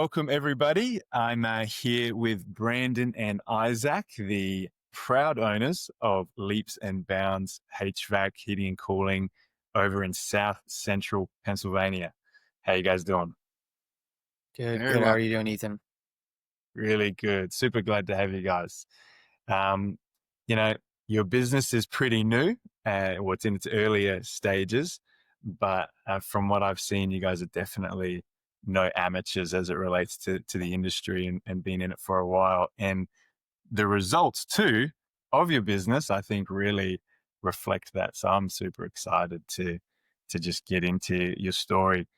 Welcome, everybody. I'm here with Brandon and Isaac, the proud owners of Leaps and Bounds HVAC heating and cooling over in South Central Pennsylvania. How you guys doing? Good, Very good. How well. are you doing, Ethan? Really good. Super glad to have you guys. Um, you know, your business is pretty new. It's in its earlier stages, but from what I've seen, you guys are definitely no amateurs as it relates to the industry and been in it for a while. And the results too of your business, I think, really reflect that. So I'm super excited to just get into your story.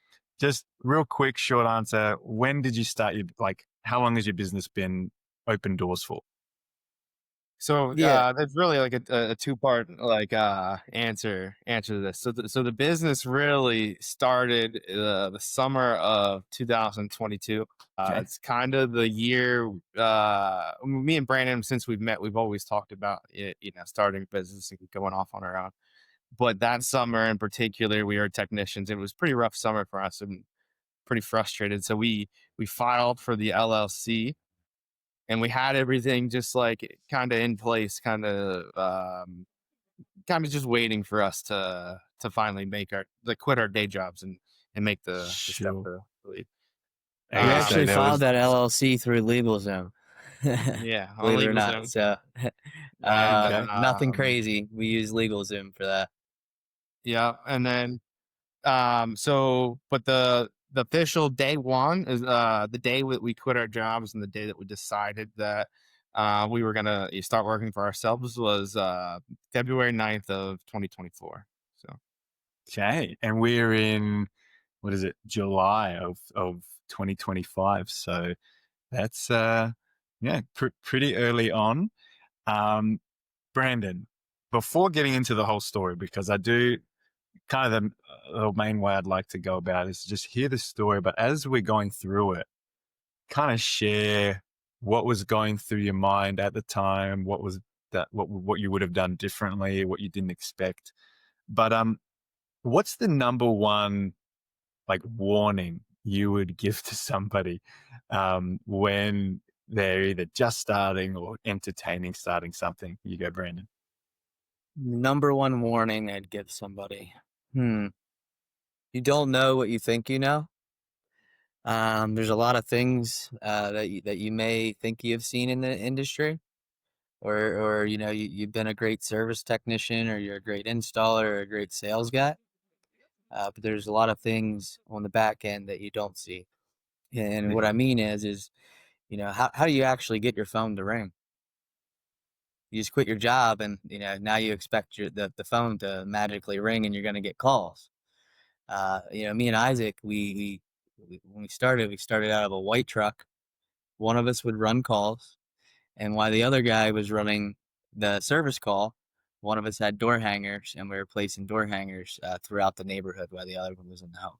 Just real quick, short answer. When did you start how long has your business been open doors for? So Yeah, that's really like a two-part answer to this. So the business really started the summer of 2022. Okay. It's kind of the year me and Brandon, since we've met, we've always talked about it, starting business and going off on our own. But that summer in particular, we were technicians. It was a pretty rough summer for us and pretty frustrated. So we filed for the LLC. And we had everything just like kind of in place, kind of just waiting for us to finally quit our day jobs and make the step Sure. to leave. I we guess so Um, actually there filed was that LLC through LegalZoom. yeah, on Believe it or not. LegalZoom, So, and okay. nothing crazy. We use LegalZoom for that. yeah, and then but the official day one is the day that we quit our jobs and the day that we decided that we were gonna start working for ourselves was February 9th of 2024. So Okay. And we're in, what is it, July of 2025. So that's yeah, pretty early on. Um, Brandon, before getting into the whole story, because I do kind of the main way I'd like to go about it is to just hear the story, but as we're going through it, kind of share what was going through your mind at the time, what you would have done differently, what you didn't expect. But what's the number one warning you would give to somebody when they're either just starting or entertaining starting something? You go, Brandon. Number one warning I'd give somebody. You don't know what you think you know. There's a lot of things that you may think you've seen in the industry, or you've been a great service technician, or you're a great installer, or a great sales guy. But there's a lot of things on the back end that you don't see. And what I mean is how do you actually get your phone to ring? You just quit your job, and now you expect the phone to magically ring, and you're going to get calls. Me and Isaac, we when we started out of a white truck. One of us would run calls, and while the other guy was running the service call, one of us had door hangers, and we were placing door hangers throughout the neighborhood while the other one was in the home.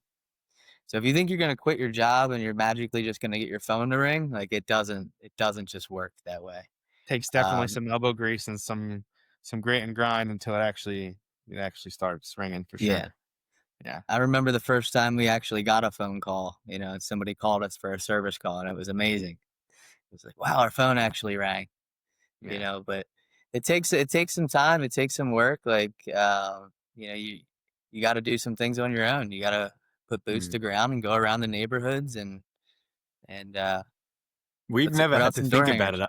So if you think you're going to quit your job and you're magically just going to get your phone to ring, like it doesn't just work that way. takes definitely Um, some elbow grease and some grit and grind until it actually starts ringing for yeah, sure. Yeah. I remember the first time we actually got a phone call, and somebody called us for a service call, and it was amazing. It was like, wow, our phone actually rang, Yeah. but it takes some time. It takes some work. You got to do some things on your own. You got to put boots Mm. to ground and go around the neighborhoods and We've put never out had to some door think about hangers.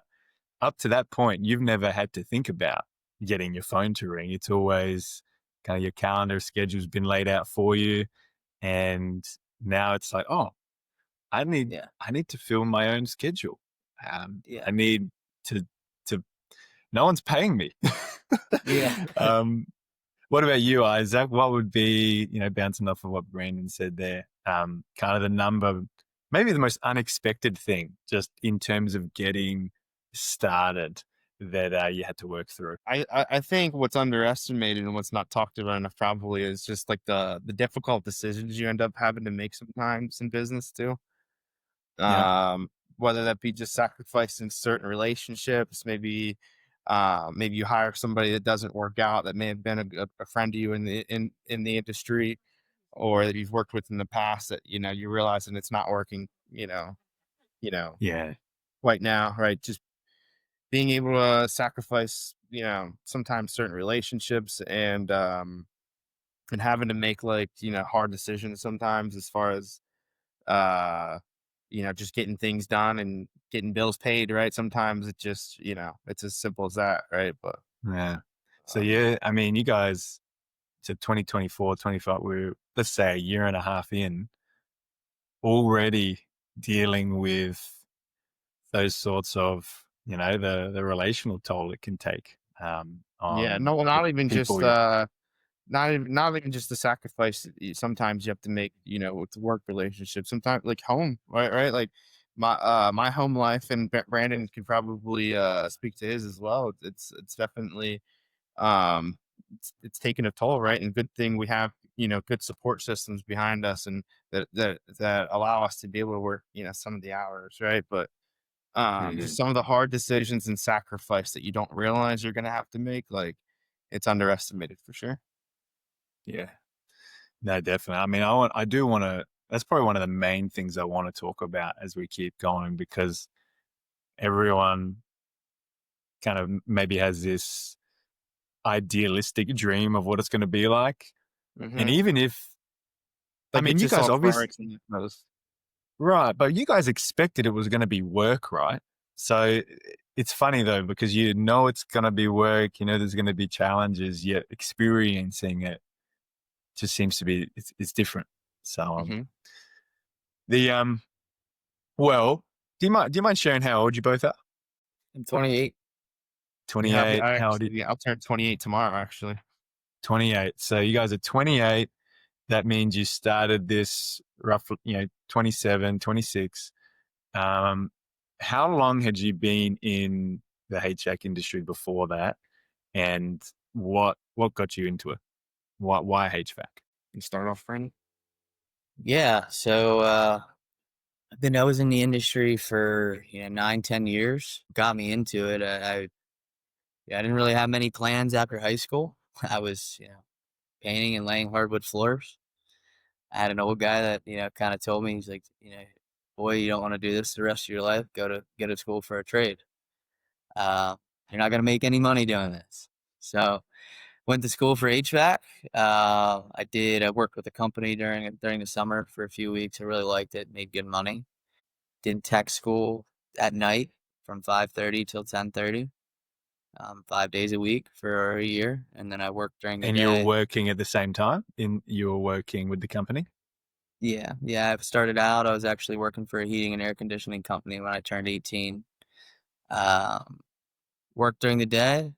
it. Up to that point, you've never had to think about getting your phone to ring. It's always kind of your calendar schedule's been laid out for you. And now it's like, oh, I need Yeah, I need to fill my own schedule. yeah, I need to to no one's paying me. yeah. um, what about you, Isaac? What would be, bouncing off of what Brandon said there, kind of the number, maybe the most unexpected thing just in terms of getting started that you had to work through? I think what's underestimated and what's not talked about enough probably is just like the difficult decisions you end up having to make sometimes in business too. Yeah. um, Whether that be just sacrificing certain relationships, maybe you hire somebody that doesn't work out that may have been a friend to you in the industry or that you've worked with in the past that you're realizing it's not working. Yeah. right now, right? Just being able to sacrifice, sometimes certain relationships and having to make like, hard decisions sometimes as far as uh just getting things done and getting bills paid, right? Sometimes it just, it's as simple as that, right? But Yeah. So um yeah, I mean, you guys to 2024, 25, we're, let's say, a year and a half in, already dealing with those sorts of, the relational toll it can take yeah, on no, the not even just people. not even just the sacrifice that sometimes you have to make, with work relationships, sometimes like home, right, like my home life, and Brandon could probably speak to his as well. It's definitely um it's taken a toll, right? And good thing we have, good support systems behind us, and that allow us to be able to work, some of the hours, right? But Mhm. just some of the hard decisions and sacrifice that you don't realize you're going to have to make, like, it's underestimated for sure. Yeah. No, definitely. I mean, I do want to, that's probably one of the main things I want to talk about as we keep going, because everyone kind of maybe has this idealistic dream of what it's going to be like. And Hmm. even if, I Like, mean, it's you just guys all obviously, fireworks and those. right, but you guys expected it was going to be work, right? So it's funny though, because you know it's going to be work, there's going to be challenges, yet experiencing it just seems to be, it's different. So Hmm. the well, do you mind sharing how old you both are? I'm 28. Yeah, 28. I How old are you? actually, yeah, I'll turn 28 tomorrow, actually. 28. So you guys are 28. That means you started this roughly, 27, 26. Um, how long had you been in the HVAC industry before that? And what got you into it? Why HVAC? You start off, friend. Yeah. So I was in the industry for 9, 10 years. Got me into it. Yeah, I didn't really have many plans after high school. I was painting and laying hardwood floors. I had an old guy that kind of told me, he's like, boy, you don't want to do this the rest of your life. Go to school for a trade. Uh, you're not gonna make any money doing this. So went to school for HVAC. I worked with a company during the summer for a few weeks. I really liked it. Made good money. Did tech school at night from 5:30 till 10:30, 5 days a week for a year, and then I worked during the And you were day. working at the same time? You were working with the company? Yeah, yeah. I started out. I was actually working for a heating and air conditioning company when I turned 18. Um, Worked during the day,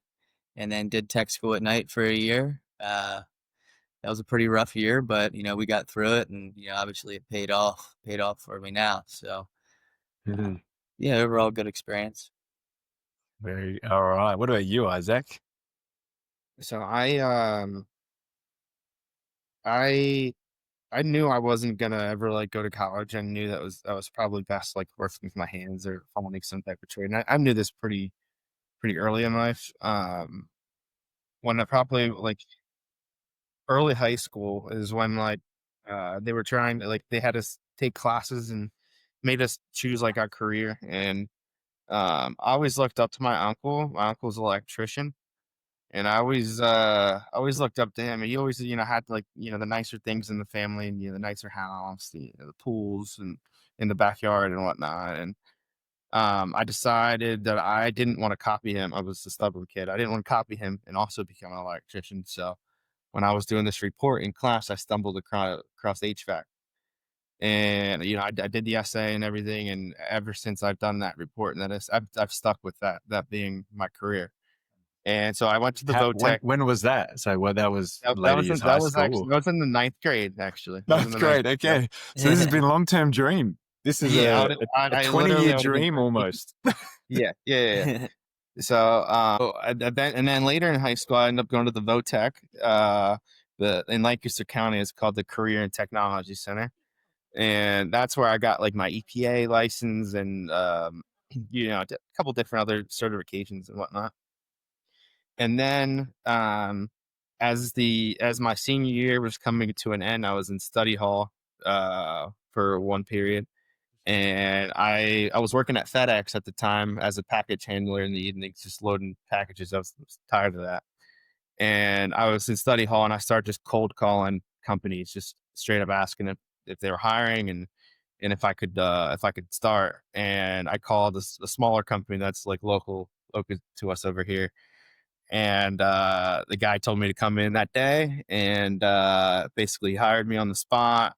and then did tech school at night for a year. That was a pretty rough year, but we got through it, and obviously it paid off for me now. So uh, Mhm. yeah, overall good experience. Very all right. What about you, Isaac? So I I knew I wasn't gonna ever like go to college. I knew that was probably best like working with my hands or following some type of trade. And I knew this pretty early in life. When I probably like early high school is when like they were trying to like they had us take classes and made us choose like our career. And I always looked up to my uncle. My uncle's an electrician. And I always looked up to him. And he always, had like, the nicer things in the family, and the nicer house, the pools and in the backyard and whatnot. And I decided that I didn't want to copy him. I was a stubborn kid. I didn't want to copy him and also become an electrician. So when I was doing this report in class, I stumbled across HVAC. And I did the essay and everything, and ever since I've done that report, and I've stuck with that being my career. And so I went to the When VOTEC. when was that? So that was That later was years in, that high was school? actually Or? that was in the ninth grade. Actually, that was in That's the ninth. great. Yep. Okay. So this has been a long-term dream. This is Yeah, a I literally 20-year I would have been dream 13. almost. Yeah, yeah, yeah, yeah. So, and then later in high school, I ended up going to the VOTEC. The in Lancaster County, it's called the Career and Technology Center, and that's where I got like my EPA license and a couple different other certifications and whatnot. And then, as my senior year was coming to an end, I was in study hall for one period, And I was working at FedEx at the time as a package handler in the evenings, just loading packages. I was tired of that. And I was in study hall, and I started just cold calling companies, just straight up asking if they were hiring, and if I could start. And I called a smaller company that's like local to us over here. And the guy told me to come in that day, and basically hired me on the spot.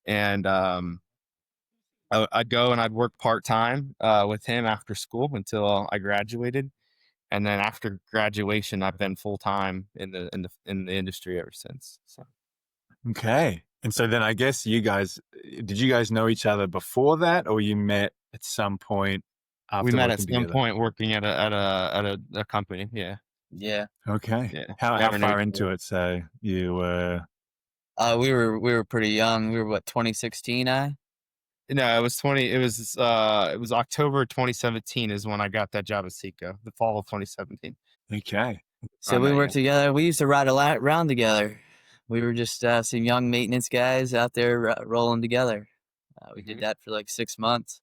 And I'd go and I'd work part-time with him after school until I graduated. And then after graduation, I've been full-time in the industry ever since. So Okay. And so then I guess did you guys know each other before that, or you met at some point we after met at working some together? point working at a company. Yeah. Yeah. Okay. Yeah. How Never knew far each into other. it? So you were, We were pretty young. We were what, 2016, No, it was October 2017 is when I got that job at Seco, the fall of 2017. okay. So we worked together. We used to ride around together. We were just some young maintenance guys out there rolling together. We did that for like 6 months.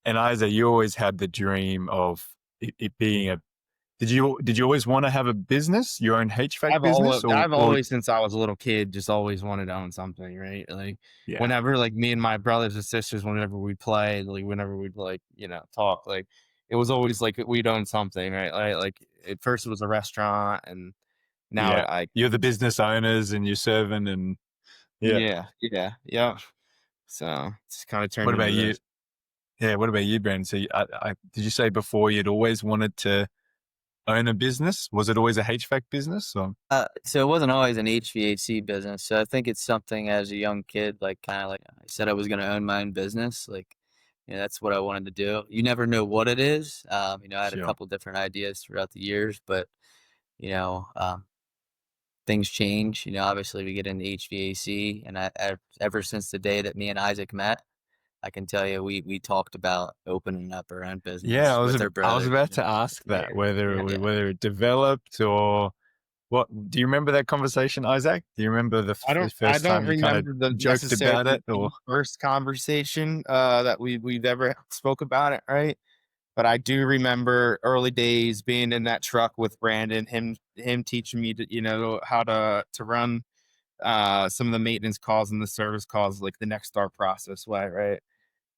And Isaac, you always had the dream of it being did you always want to have a business, your own HVAC business, I've or always, since I was a little kid, just always wanted to own something, right? Like yeah, whenever, like me and my brothers and sisters, whenever we'd play, like whenever we'd like, talk, like it was always like we'd own something, right? Like at first it was a restaurant, and now yeah, I, you're the business owners and you're serving and yeah. yeah. So it's kind of What turned about into you? this. Yeah, what about you, Brandon? So did you say before you'd always wanted to own a business? Was it always a HVAC business? Or? So it wasn't always an HVAC business. So I think it's something as a young kid, like kind of like I said, I was going to own my own business. Like, that's what I wanted to do. You never know what it is. I had a Sure. couple different ideas throughout the years, but things change. Obviously we get into HVAC, and ever since the day that me and Isaac met, I can tell you we talked about opening up our own business Yeah, with our I was brothers. about to ask Yeah, that whether yeah. whether it developed or what. Do you remember that conversation, Isaac? Do you remember the I first time don't you kind of remember the joked about necessarily it, or the first conversation that we've ever spoke about it, right? But I do remember early days being in that truck with Brandon, him teaching me to, how to run some of the maintenance calls and the service calls, like the next star process way, right?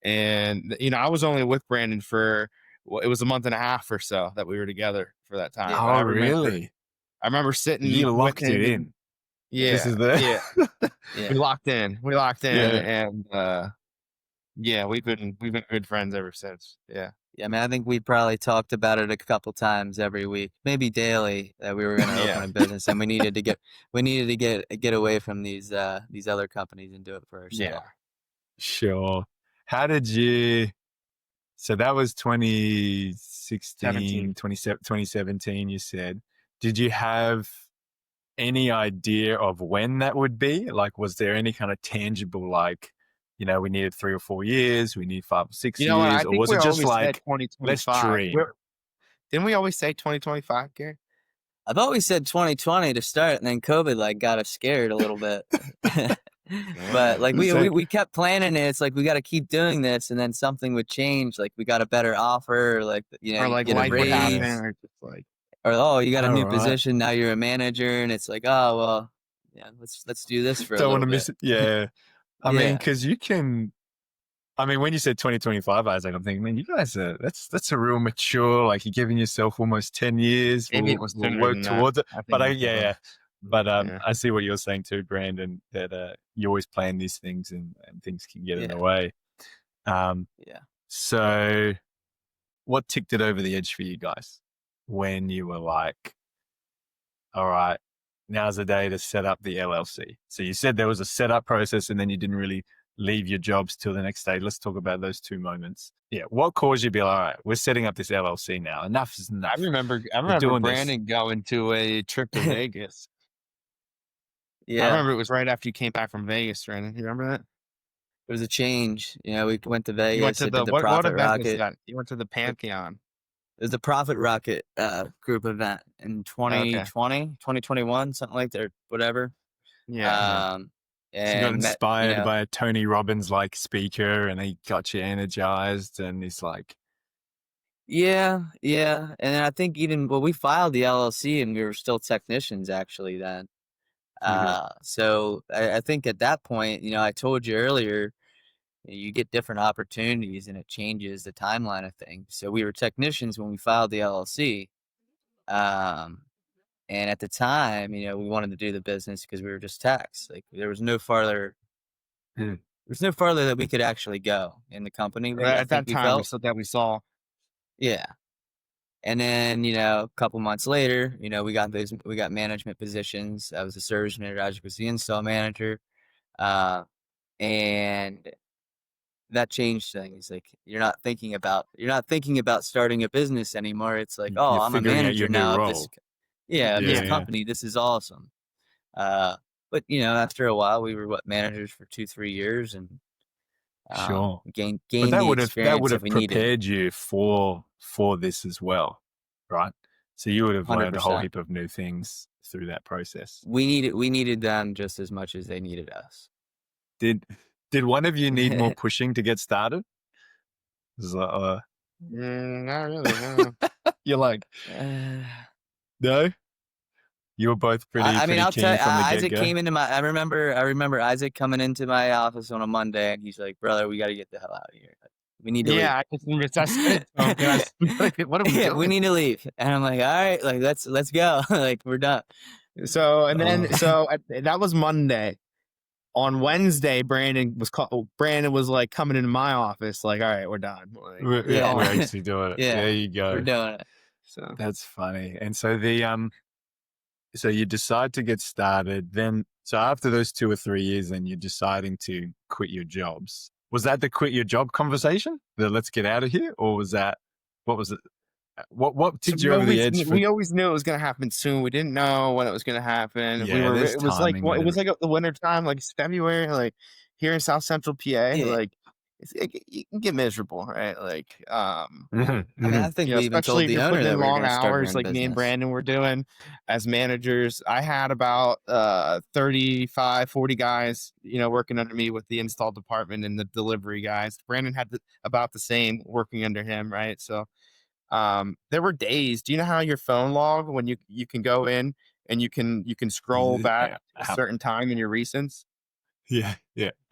And I was only with Brandon for, well, it was a month and a half or so that we were together for that time. Yeah. But oh really? I remember You sitting with locked it him, and in. This yeah, is the yeah, Yeah. we locked in, yeah. and yeah, we've been good friends ever since. Yeah. Yeah, I mean, I think we probably talked about it a couple times every week, maybe daily, that we were going to open Yeah. a business, and we needed to get away from these other companies and do it for Yeah. ourselves. Sure. How did you? So that was 2016, 2017, you said. Did you have any idea of when that would be? Like, was there any kind of tangible, like, we needed 3 or 4 years, we need 5 or 6 You know what? I years, or think was we it just always said like, let's 2025. dream? Didn't we always say 2025, Gary? I've always said 2020 to start, and then COVID got us scared a little bit. But like So, we kept planning it. It's like we got to keep doing this, and then something would change. Like we got a better offer, like Or you like get a life would happen, raise, or just like, or you got a all new right. position, now you're a manager, and it's like, oh well, yeah, let's do this for a Don't want little to bit. miss it. Yeah. I mean, Yeah. because when you said 2025, Isaac, I'm thinking, man, you guys that's a real mature, like you're giving yourself almost 10 years. maybe it was We'll sooner work than that. towards it. I think But it was yeah. more. But Yeah. I see what you're saying too, Brandon, that you always plan these things and things can get in the Yeah. way. Yeah. So what ticked it over the edge for you guys when you were like, all right, now's the day to set up the LLC? So you said there was a setup process and then you didn't really leave your jobs till the next day. Let's talk about those 2 moments. Yeah. What caused you to be like, all right, we're setting up this LLC now. Enough is enough. I remember We're doing this. Brandon going to a trip to Vegas. I Yeah. remember it was right after you came back from Vegas, Brandon. You remember that? It was a change. We went to Vegas. You went to It did the what Profit event was Rocket. that? You went to the Pantheon. It was the Profit Rocket group event in 2020, 2021, something like that, or whatever. Yeah. So you got and met, inspired by a Tony Robbins like speaker, and he got you energized, and he's like, yeah. And then I think we filed the LLC and we were still technicians actually then. So I think at that point, I told you earlier, you get different opportunities and it changes the timeline of things. So we were technicians when we filed the LLC. Um, and at the time, we wanted to do the business because we were just techs. Like there was no farther that we could actually go in the company. At that time, we saw. Yeah. And then, a couple months later, we got management positions. I was a service manager, Isaac was the install manager. And that changed things. Like you're not thinking about starting a business anymore. It's like, oh, I'm a manager now of this. This company. This is awesome. But after a while, we were managers for 2-3 years, and sure, gained but that the would experience have we needed. prepared you for this as well, right? So you would have learned a whole 100%. heap of new things through that process. We needed them just as much as they needed us. Did one of you need more pushing to get started? Not really. No. You're like, no. You were both pretty. I mean, I'll tell you, Isaac came into my. I remember Isaac coming into my office on a Monday, and he's like, "Brother, we got to get the hell out of here. We need to leave." I just remember what are we doing? We need to leave. And I'm like, all right, like let's go. Like we're done. So that was Monday. On Wednesday, Brandon was like coming into my office, like, all right, we're done. Like, we're actually doing it. Yeah, there you go. We're doing it. So that's funny. And so so you decide to get started. Then, so after those 2 or 3 years, then you're deciding to quit your jobs. Was that the quit your job conversation? The let's get out of here? Or was that, what was it? What tipped you over the edge? We always knew it was going to happen soon. We didn't know when it was going to happen. Yeah, it was like the winter time, like February, like here in South Central PA, like you can get miserable, right? Like, I mean, I think we even told the owner that we were long hours, like me and Brandon were doing as managers. I had about 35, 40 guys, working under me with the install department and the delivery guys. Brandon had about the same working under him, right? So there were days. Do you know how your phone log, when you can go in and you can scroll back a certain time in your recents? Yeah.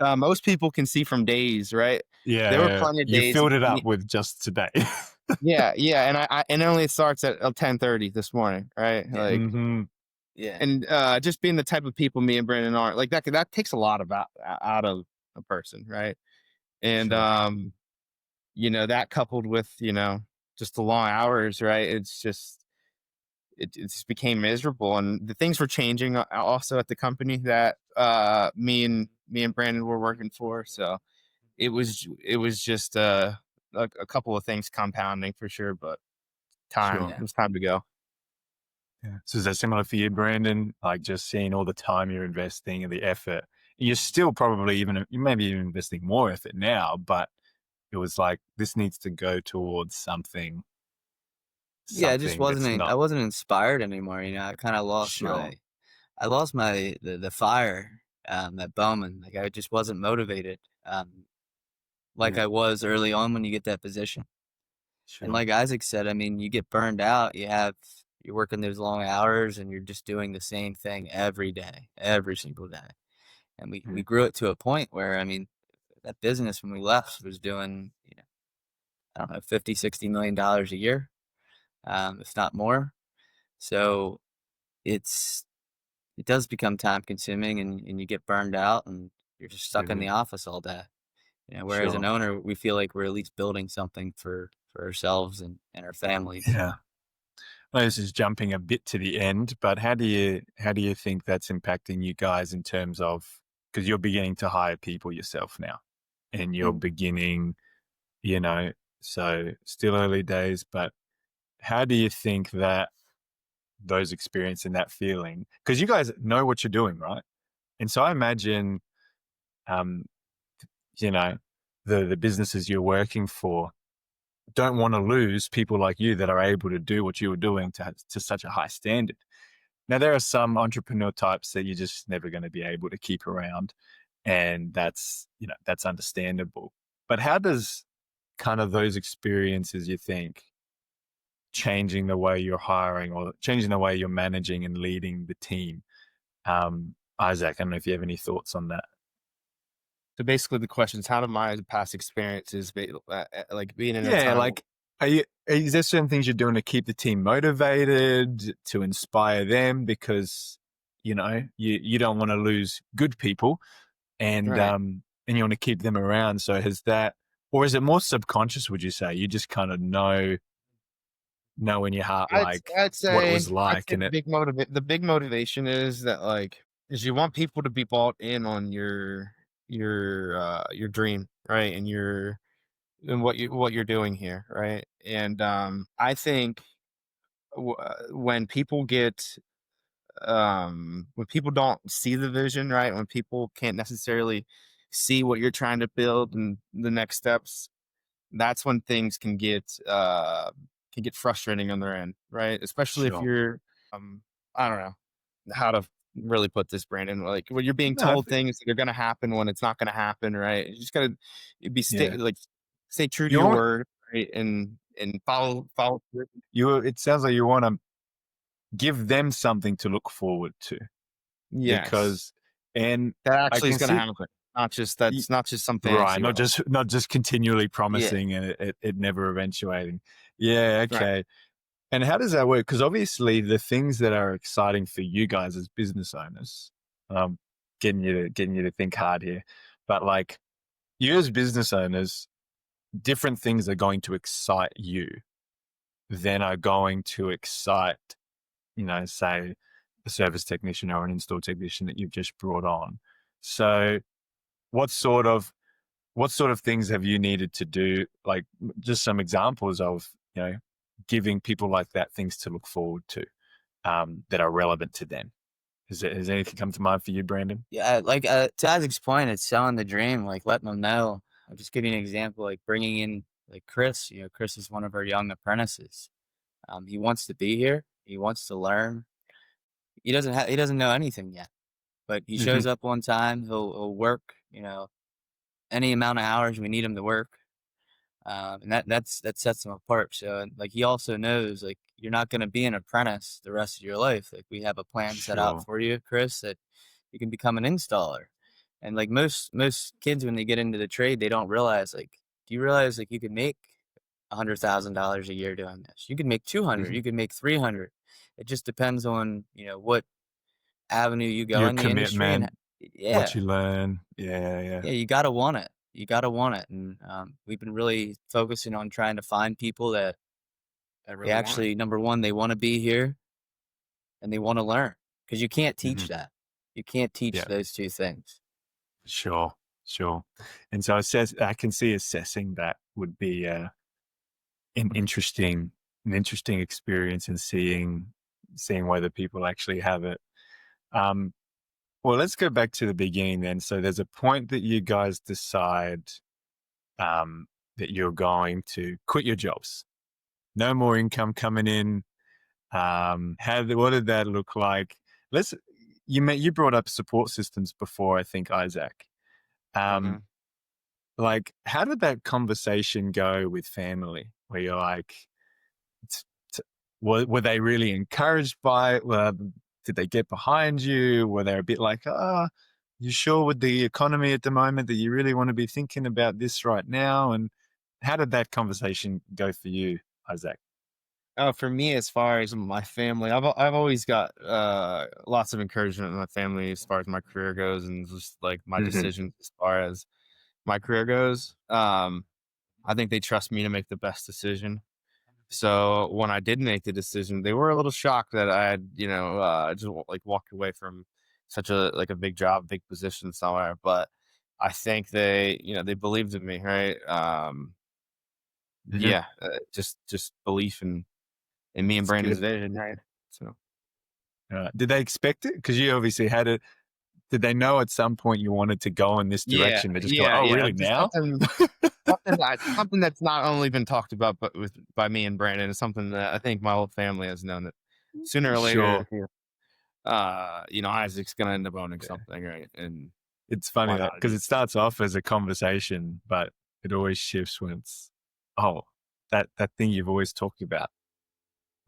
Most people can see from days, right? Yeah. There were plenty of days. You filled it up with just today. yeah. And it only starts at 10:30 this morning, right? Like, yeah. And just being the type of people me and Brandon are, like that takes a lot out of a person, right? And sure. That coupled with just the long hours, right? It just became miserable, and the things were changing also at the company that me and Brandon were working for. So it was just a couple of things compounding for sure, but it was time to go. Yeah. So is that similar for you, Brandon? Like just seeing all the time you're investing and the effort. You're still probably you may be even investing more effort now, but it was like, this needs to go towards something. Yeah, it just wasn't. I wasn't inspired anymore. I kind of lost the fire at Bowman. Like I just wasn't motivated, like I was early on when you get that position. Sure. And like Isaac said, I mean, you get burned out. You're working those long hours, and you're just doing the same thing every day, every single day. And we grew it to a point where, I mean, that business when we left was doing, I don't know, $50-60 million a year. If not more. So it does become time consuming, and you get burned out, and you're just stuck in the office all day. Whereas an owner, we feel like we're at least building something for ourselves and our families. Yeah. Well, this is jumping a bit to the end, but how do you think that's impacting you guys in terms of, because you're beginning to hire people yourself now, and you're beginning, so still early days, but how do you think that those experience and that feeling, because you guys know what you're doing, right? And so I imagine, the businesses you're working for don't want to lose people like you that are able to do what you were doing to such a high standard. Now, there are some entrepreneur types that you're just never going to be able to keep around, and that's, that's understandable. But how does kind of those experiences, you think, changing the way you're hiring or changing the way you're managing and leading the team? Isaac, I don't know if you have any thoughts on that. So basically, the question is, how do my past experiences, like being in a Yeah, time, like, is there certain things you're doing to keep the team motivated, to inspire them? Because, you don't want to lose good people, and right? and you want to keep them around. So has that, or is it more subconscious, would you say? You just kind of know in your heart, I'd like, I'd what it say was like, and the big motivation is that, like, is you want people to be bought in on your dream, right? And what you're doing here, right? And I think when people when people don't see the vision, right? When people can't necessarily see what you're trying to build and the next steps, that's when things can get frustrating on their end, right? Especially if sure. you're I don't know how to really put this, Brandon. Like, when you're being No, told things that are going to happen when it's not going to happen, right? You just gotta yeah. stay true to You your want word, right? And follow through. it sounds like you want to give them something to look forward to, Yes, because, and that I actually is can going to see. happen. Not just y- that's not just some Right, fantasy not world. just continually Yeah, promising and it never eventuating. Yeah, right. okay. And how does that work? Because obviously the things that are exciting for you guys as business owners, um, getting you to think hard here, but like, you as business owners, different things are going to excite you than are going to excite, say, a service technician or an install technician that you've just brought on. So what sort of things have you needed to do? Like, just some examples of, giving people like that things to look forward to, that are relevant to them. Has anything come to mind for you, Brandon? Yeah, like, to Isaac's point, it's selling the dream, like, letting them know. I'll just give you an example, like bringing in, like, Chris. Chris is one of our young apprentices. He wants to be here. He wants to learn. He doesn't know anything yet, but he Mm-hmm. shows up one time. He'll work, any amount of hours we need him to work. And that sets him apart. So, and, like, he also knows, like, you're not going to be an apprentice the rest of your life. Like, we have a plan set out Sure. for you, Chris, that you can become an installer. And, like, most kids, when they get into the trade, they don't realize, like, do you realize, like, you can make $100,000 a year doing this? You can make 200, Mm-hmm. you can make 300. It just depends on, what avenue you go Your in the industry. And commitment, what yeah, you learn. Yeah, yeah. yeah, you gotta want it. You gotta want it. And we've been really focusing on trying to find people that I they really want it. actually, number one, they want to be here and they want to learn, because you can't Mm-hmm. teach that. You can't teach Yeah, those two things. sure, sure. And so I can see assessing that would be an interesting experience, and seeing whether people actually have it. Um, well, let's go back to the beginning then. So there's a point that you guys decide, that you're going to quit your jobs. No more income coming in. What did that look like? Let's you brought up support systems before, I think, Isaac. Hmm. Um, like, how did that conversation go with family? Where you're like, t- t- were they really encouraged by it? Did they get behind you? Were they a bit like, you sure with the economy at the moment that you really want to be thinking about this right now? And how did that conversation go for you, Isaac? For me, as far as my family, I've always got lots of encouragement in my family as far as my career goes, and just like my Mm-hmm. decisions as far as my career goes. I think they trust me to make the best decision. So when I did make the decision, they were a little shocked that I had, like walked away from such a big job, big position somewhere. But I think they believed in me, right? Mm-hmm. Yeah, just belief in me and That's Brandon's good. vision, right? So. Did they expect it? Because you obviously had it. Did they know at some point you wanted to go in this Yeah, direction? They just go, yeah, "Oh, yeah. really Just now?" something that's not only been talked about, but by me and Brandon. It's something that I think my whole family has known that sooner or Sure. later. Yeah. Isaac's gonna end up owning something, right? And It's funny why that not? because it starts off as a conversation, but it always shifts when it's, oh, that thing you've always talked about.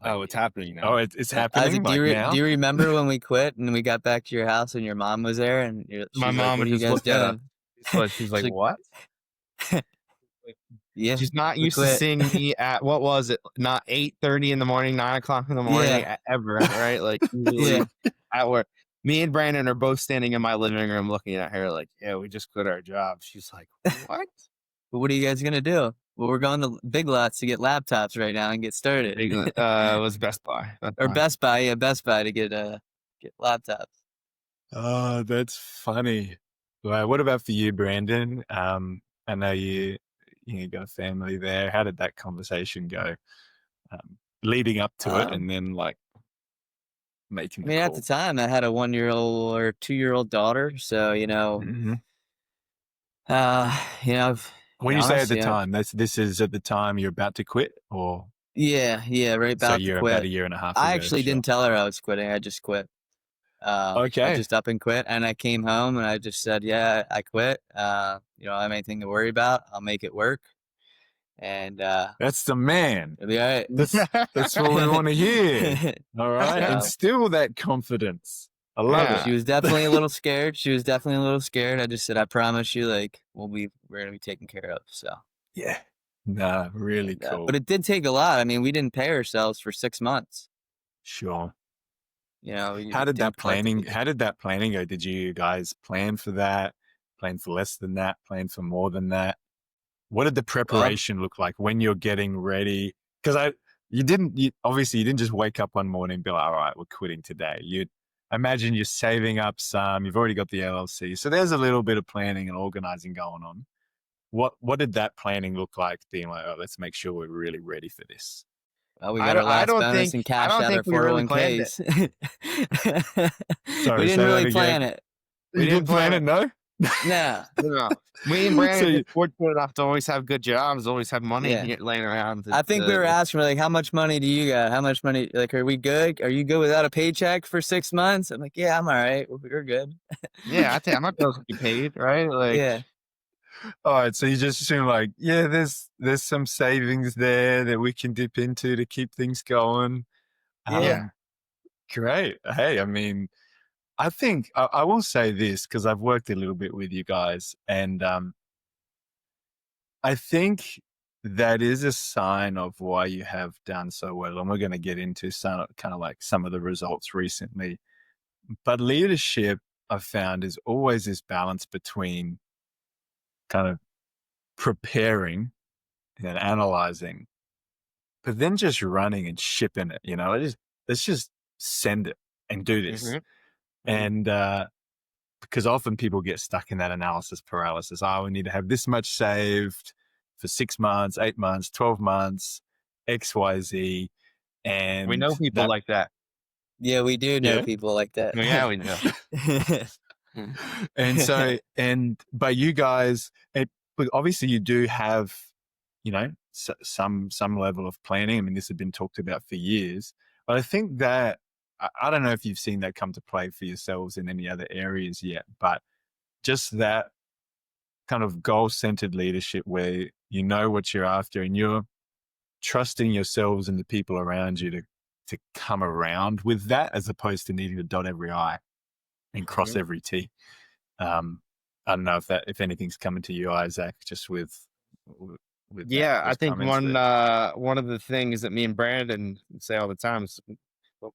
Oh, it's happening Oh, now. it's happening Isaac, like now. do you remember when we quit and we got back to your house and your mom was there and My she's like, mom "What are you just guys looked at us. doing?" She's like, She's "What?" "Yeah, She's not we used to quit." seeing me at, what was it? Not 8:30 in the morning, 9 o'clock in the morning Yeah, ever, right? Like yeah. usually at work. Me and Brandon are both standing in my living room looking at her like, "Yeah, we just quit our job." She's like, "What?" But what are you guys gonna do? Well, we're going to Big Lots to get laptops right now and get started, It was Best Buy. That's or fine. Best Buy to get laptops. Oh, that's funny. Well, what about for you, Brandon? I know you got a family there. How did that conversation go? Leading up to it, Um, and then like making I the mean, at the call. time, I had a 1-year-old or 2-year-old daughter, so Mhm. to When be you say at honest, the time, this is at the time you're about to quit, or yeah, right so about to you're about a quit. year and a half I ago. actually Sure. didn't tell her I was quitting. I just quit. I Okay, just up and quit, and I came home and I just said, "Yeah, I quit. I don't have anything to worry about. I'll make it work, and that's the man. it'll be all right." That's what we want to hear. All right, So instill that confidence. I love it. she was definitely a little scared. She was definitely a little scared. I just said, "I promise you, like we're gonna be taken care of." So, Yeah. Nah, really but cool. it did take a lot. I mean, we didn't pay ourselves for 6 months. Sure. We How did didn't that planning? collectively. How did that planning go? Did you guys plan for that? Plan for less than that? Plan for more than that? What did the Well, preparation look like when you're getting ready? Because obviously you didn't just wake up one morning and be like, all right, we're quitting today. You imagine you're saving up some. You've already got the LLC, so there's a little bit of planning and organizing going on. What did that planning look like? Being like, oh, let's make sure we're really ready for this. well, we got our I last don't bonus think and I cashed don't out our think we really planned it. 401ks. We Sorry, didn't say that really again. plan it. We You didn't didn't plan plan it, no? No. No. Me and So Brandon you, are fortunate enough to always have good jobs, always have money Yeah. laying around. I think we were asking, like, how much money do you got? How much money? Like, are we good? Are you good without a paycheck for 6 months? I'm like, yeah, I'm all right. We're good. Yeah, I think my bills get paid, right? Like, Yeah. all right, so you just assume like, yeah, there's some savings there that we can dip into to keep things going. Yeah. Um, Great. Hey, I mean, I think I will say this because I've worked a little bit with you guys, and I think that is a sign of why you have done so well. And we're going to get into some kind of like some of the results recently. But leadership, I've found, is always this balance between kind of preparing and analyzing, but then just running and shipping it. Let's just send it and do this. mhm. And because often people get stuck in that analysis paralysis. Oh, we need to have this much saved for 6 months, 8 months, 12 months, XYZ. We And know people that, like that. Yeah, we do know yeah. people like that. Yeah, we know. And so, but you guys, but obviously you do have, some level of planning. I mean, this has been talked about for years, but I think that, I don't know if you've seen that come to play for yourselves in any other areas yet, but just that kind of goal-centered leadership where you know what you're after and you're trusting yourselves and the people around you to come around with that, as opposed to needing to dot every I and cross Mhm. every T. I don't know if anything's coming to you, Isaac, just with Yeah, I those think comments. one of the things that me and Brandon say all the time is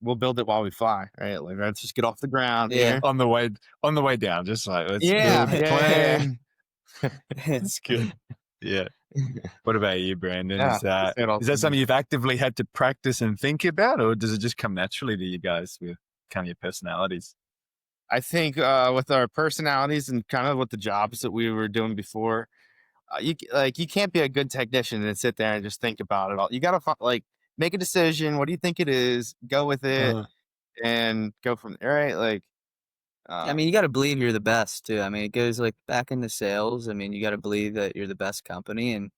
we'll build it while we fly, right? Like, let's just get off the ground Yeah. here. On the way down, just like let's Yeah, build the yeah, plane. It's good. Yeah. What about you, Brandon? yeah. Is that Say it all the time. something you've actively had to practice and think about, or does it just come naturally to you guys with kind of your personalities? I think with our personalities and kind of with the jobs that we were doing before, you can't be a good technician and sit there and just think about it all. You gotta like make a decision. What do you think it is? Go with it Uh, and go from there. Right? Like, I mean, you got to believe you're the best too. I mean, it goes like back into sales. I mean, you got to believe that you're the best company. And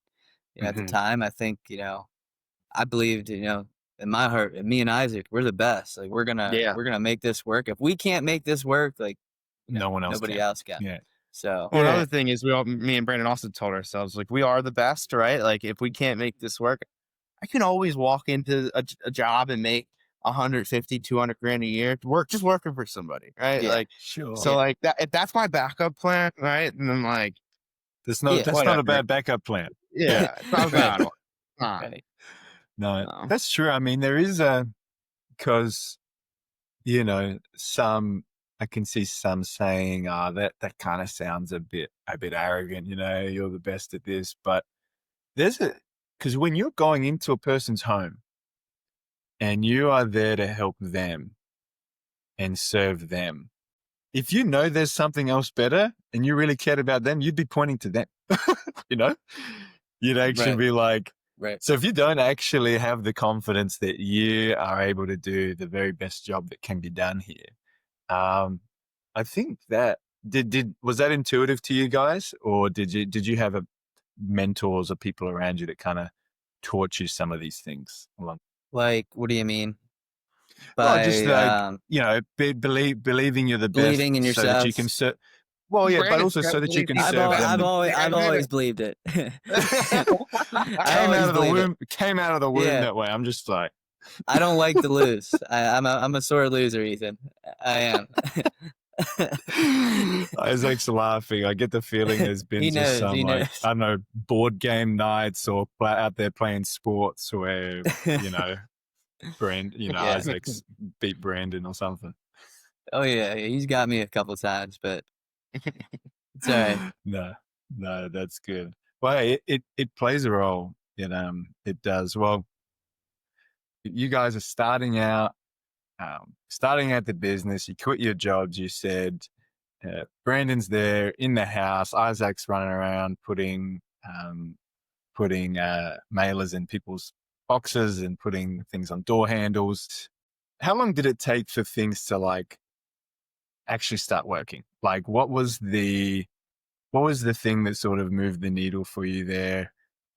at the mhm. time, I think, I believed, in my heart, me and Isaac, we're the best. Like we're gonna make this work. If we can't make this work, like No one else nobody can. else can. Yeah. So Well, Yeah. another thing is me and Brandon also told ourselves, like, we are the best, right? Like, if we can't make this work, I can always walk into a job and make 150, 200 grand a year to work, just working for somebody, right? Yeah. Like, Sure. so like that, if that's my backup plan, right? And then like, That's not a whatever. bad backup plan. Yeah, it's not bad. Nah, right. No, no. that's true. I mean, there is because, you know, I can see some saying, that kind of sounds a bit arrogant, you know, you're the best at this. But because when you're going into a person's home and you are there to help them and serve them, if you know there's something else better and you really cared about them, you'd be pointing to them, you know, you'd actually Right. be like, Right. so if you don't actually have the confidence that you are able to do the very best job that can be done here, I think that was that intuitive to you guys, or did you have mentors or people around you that kind of taught you some of these things along? Like, what do you mean? Well, just like, By you know, believing you're the best, believing in so that you can yourselves. serve. Well, yeah, but Brandon also so that you can serve them. I've always believed it. I always believe it. Came out of the womb Yeah. that way. I'm just like, I don't like to lose. I'm a sore loser, Ethan. I am. Isaac's laughing. I get the feeling there's been He just knows, some he like, knows. I don't know, board game nights or out there playing sports where, you know, Yeah. Isaac's beat Brandon or something. Oh yeah, he's got me a couple times, but it's all right. No, that's good. Well, it plays a role. It does. Well, you guys are starting out the business. You quit your jobs. You said Brandon's there in the house. Isaac's running around putting mailers in people's boxes and putting things on door handles. How long did it take for things to like actually start working? Like, what was the thing that sort of moved the needle for you there?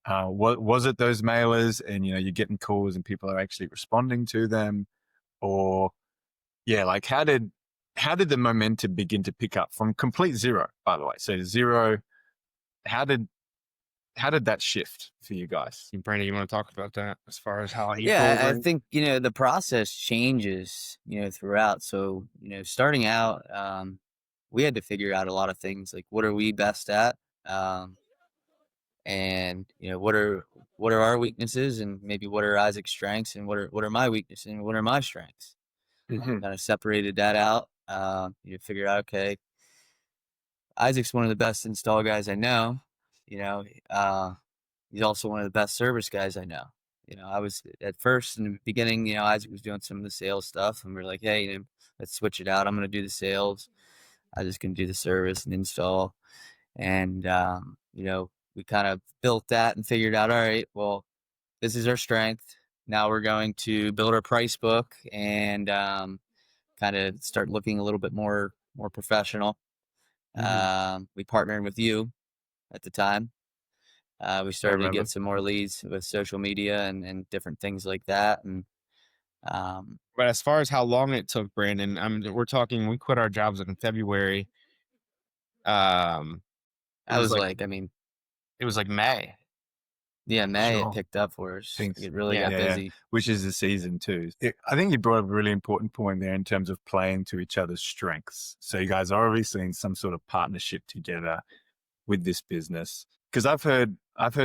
What was it, those mailers, and you're getting calls and people are actually responding to them, or like how did the momentum begin to pick up from complete zero, by the way? So zero, how did that shift for you guys? Brandon, you want to talk about that as far as how he Yeah, I think the process changes throughout. So starting out, we had to figure out a lot of things, like what are we best at, and what are our weaknesses, and maybe what are Isaac's strengths, and what are my weaknesses, and what are my strengths. Mm-hmm. Kind of separated that out. You figure out, okay, Isaac's one of the best install guys I know. He's also one of the best service guys I know. I was at first in the beginning, Isaac was doing some of the sales stuff, and we're like, hey, let's switch it out. I'm going to do the sales. Isaac's going to do the service and install. And, we kind of built that and figured out, all right, well, this is our strength. Now we're going to build our price book and kind of start looking a little bit more professional. Mm-hmm. We partnered with you at the time. We started to get some more leads with social media and different things like that. And but as far as how long it took, Brandon, we're talking, we quit our jobs in February. it was like May. Yeah, May Sure. it picked up for us. Thanks. It really got busy. Which is the season too. I think you brought up a really important point there in terms of playing to each other's strengths. So you guys are obviously in some sort of partnership together with this business. Because I've heard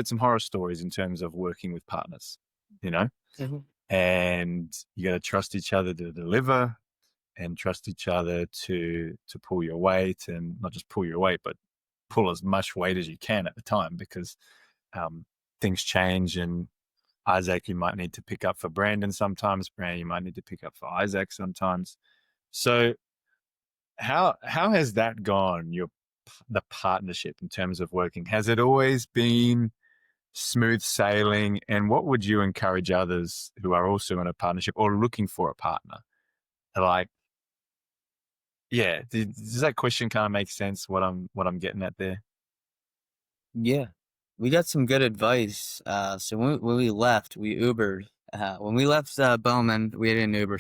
some horror stories in terms of working with partners, Mm-hmm. and you got to trust each other to deliver and trust each other to pull your weight, and not just pull your weight, but pull as much weight as you can at the time, because things change, and Isaac, you might need to pick up for Brandon sometimes. Brandon, you might need to pick up for Isaac sometimes. So how has that gone, the partnership in terms of working? Has it always been smooth sailing? And what would you encourage others who are also in a partnership or looking for a partner? Like, yeah, does that question kind of make sense, what I'm getting at there? Yeah, we got some good advice. So when we left, we Ubered When we left Bowman, we had an Uber.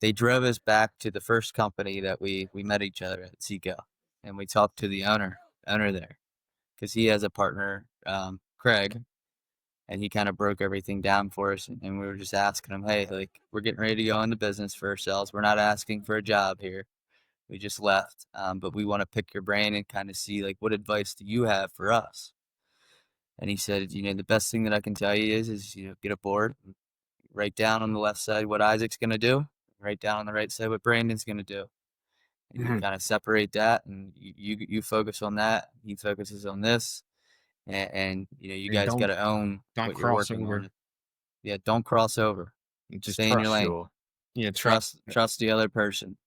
They drove us back to the first company that we met each other at Seco, and we talked to the owner there, because he has a partner, Craig, and he kind of broke everything down for us. And we were just asking him, hey, like, we're getting ready to go into business for ourselves. We're not asking for a job here. We just left, but we want to pick your brain and kind of see, like, what advice do you have for us? And he said, the best thing that I can tell you is get a board, write down on the left side what Isaac's going to do, write down on the right side what Brandon's going to do. And you kind of separate that, and you focus on that. He focuses on this, and you guys got to own what you're working on. Yeah, don't cross over. Just stay in your lane. Sure. Yeah, Trust the other person.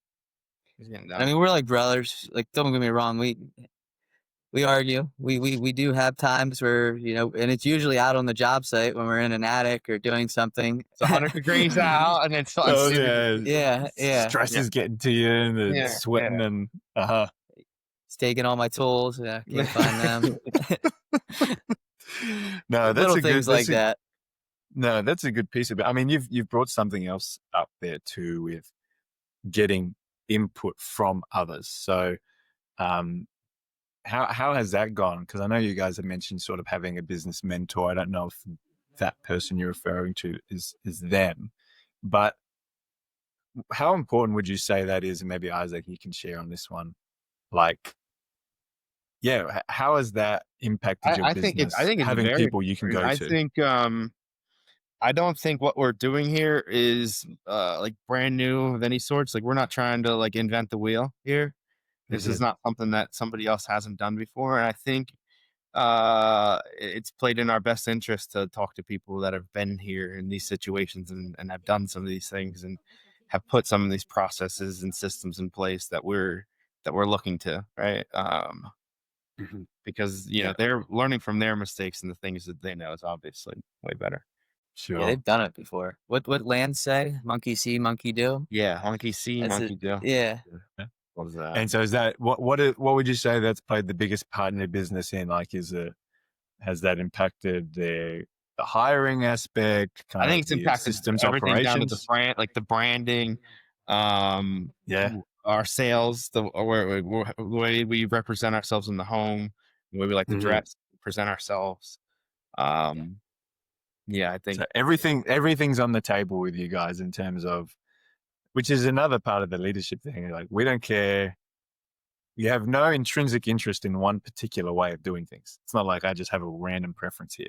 Yeah, I mean, we're like brothers. Like, don't get me wrong. We argue. We do have times where, and it's usually out on the job site when we're in an attic or doing something. It's 100 degrees out, and it's fun. Oh, yeah. Stress is getting to you, and the sweating, and it's taking all my tools. Yeah, can't find them. No, that's little a good things like that. No, that's a good piece of it. I mean, you've brought something else up there too, with getting input from others. So, how has that gone? Because I know you guys have mentioned sort of having a business mentor. I don't know if that person you're referring to is them, but how important would you say that is? And maybe Isaac, you can share on this one. Like, yeah, how has that impacted your business? I think it's having very people you can go I to. think I don't think what we're doing here is like brand new of any sorts. Like, we're not trying to like invent the wheel here. This is not something that somebody else hasn't done before. And I think it's played in our best interest to talk to people that have been here in these situations and have done some of these things and have put some of these processes and systems in place that we're looking to, right? Because they're learning from their mistakes, and the things that they know is obviously way better. Sure. Yeah, they've done it before. What Lance say? Monkey see, monkey do. Yeah, monkey see, monkey do. Yeah. What is that? And so is that what would you say that's played the biggest part in your business in? Like, has that impacted the hiring aspect? I think it's impacted systems, everything operations, down to the brand, like the branding, our sales, the way we represent ourselves in the home, the way we like to dress, present ourselves. I think so everything's on the table with you guys in terms of, which is another part of the leadership thing. Like, we don't care. You have no intrinsic interest in one particular way of doing things. It's not like I just have a random preference here.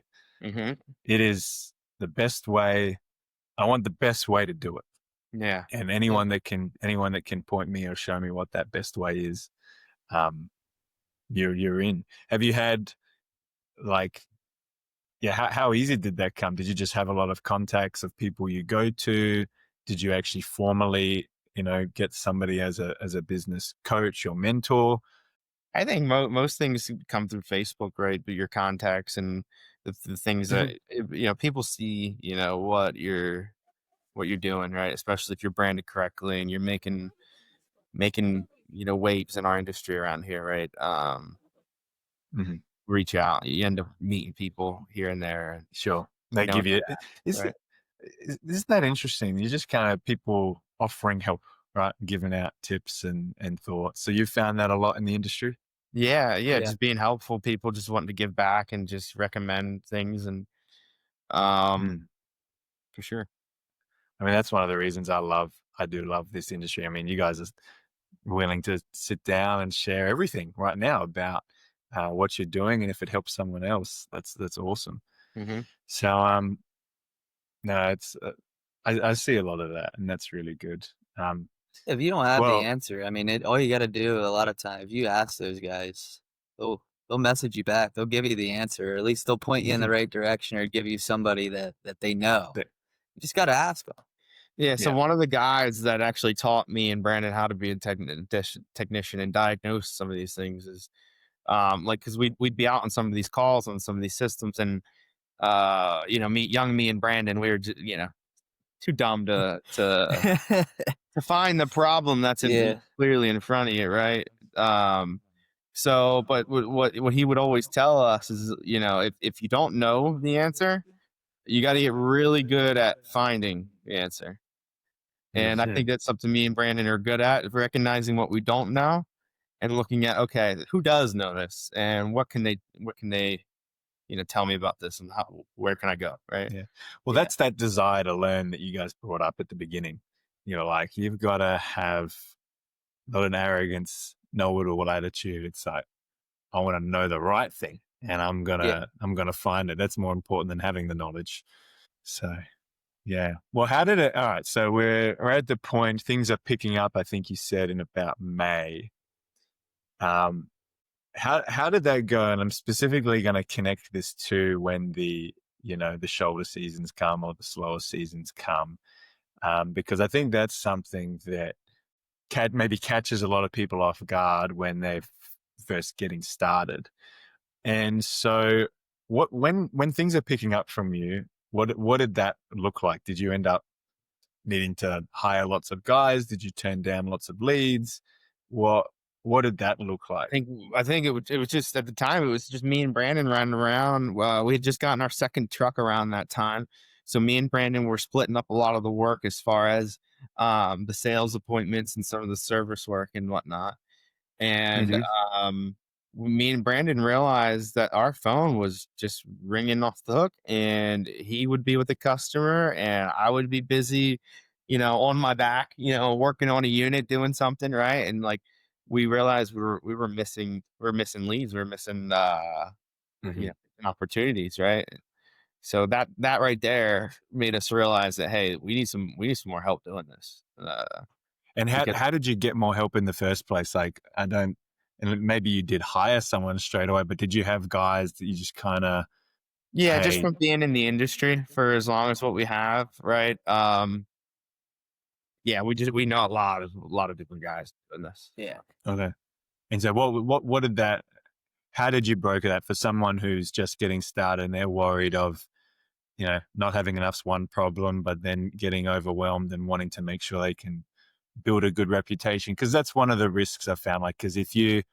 It is the best way. I want the best way to do it. Yeah. And anyone that can point me or show me what that best way is, you're in. Have you had, like, how easy did that come? Did you just have a lot of contacts of people you go to? Did you actually formally, get somebody as a business coach or mentor? I think most things come through Facebook, right? But your contacts and the things that people see, what you're doing, right? Especially if you're branded correctly and you're making waves in our industry around here, right? Reach out. You end up meeting people here and there. Sure, they give you. Isn't that interesting? You're just kind of people offering help, right? Giving out tips and thoughts. So you found that a lot in the industry? Yeah, just being helpful, people just wanting to give back and just recommend things, and for sure. I mean, that's one of the reasons I do love this industry. I mean, you guys are willing to sit down and share everything right now about what you're doing, and if it helps someone else, that's awesome. So no, it's I see a lot of that, and that's really good. If you don't have the answer, I mean, all you got to do a lot of times, if you ask those guys, they'll message you back. They'll give you the answer, or at least they'll point you in the right direction, or give you somebody that they know. You just got to ask them. Yeah. So one of the guys that actually taught me and Brandon how to be a technician and diagnose some of these things is because we'd be out on some of these calls on some of these systems, and me and Brandon, we were just, too dumb to find the problem that's clearly in front of you, right? But what he would always tell us is, if you don't know the answer, You got to get really good at finding the answer. And I think that's something me and Brandon are good at, recognizing what we don't know and looking at, okay, who does know this and what can they, tell me about this and where can I go? Right. Yeah. Well, that's that desire to learn that you guys brought up at the beginning. Like you've got to have not an arrogance, know-it-all attitude. It's like, I want to know the right thing and I'm going to find it. That's more important than having the knowledge. So, yeah. Well, how did it, all right. So we're at the point, things are picking up, I think you said in about May. How did that go? And I'm specifically going to connect this to when the shoulder seasons come or the slower seasons come, because I think that's something that maybe catches a lot of people off guard when they're first getting started. And so, when things are picking up from you, what did that look like? Did you end up needing to hire lots of guys? Did you turn down lots of leads? What did that look like? I think it was just at the time, it was just me and Brandon running around. We had just gotten our second truck around that time. So me and Brandon were splitting up a lot of the work as far as the sales appointments and some of the service work and whatnot. And me and Brandon realized that our phone was just ringing off the hook, and he would be with the customer and I would be busy, on my back, working on a unit, doing something. Right. And like, we realized we were missing leads. We were missing, opportunities. Right. So that right there made us realize that, hey, we need some more help doing this. And how did you get more help in the first place? Like, and maybe you did hire someone straight away, but did you have guys that you just kind of, just from being in the industry for as long as what we have, right? We know a lot of different guys doing this. Yeah. Okay. And so what did that, how did you broker that for someone who's just getting started and they're worried of, not having enough's one problem, but then getting overwhelmed and wanting to make sure they can build a good reputation? Because that's one of the risks I found. Like, because if you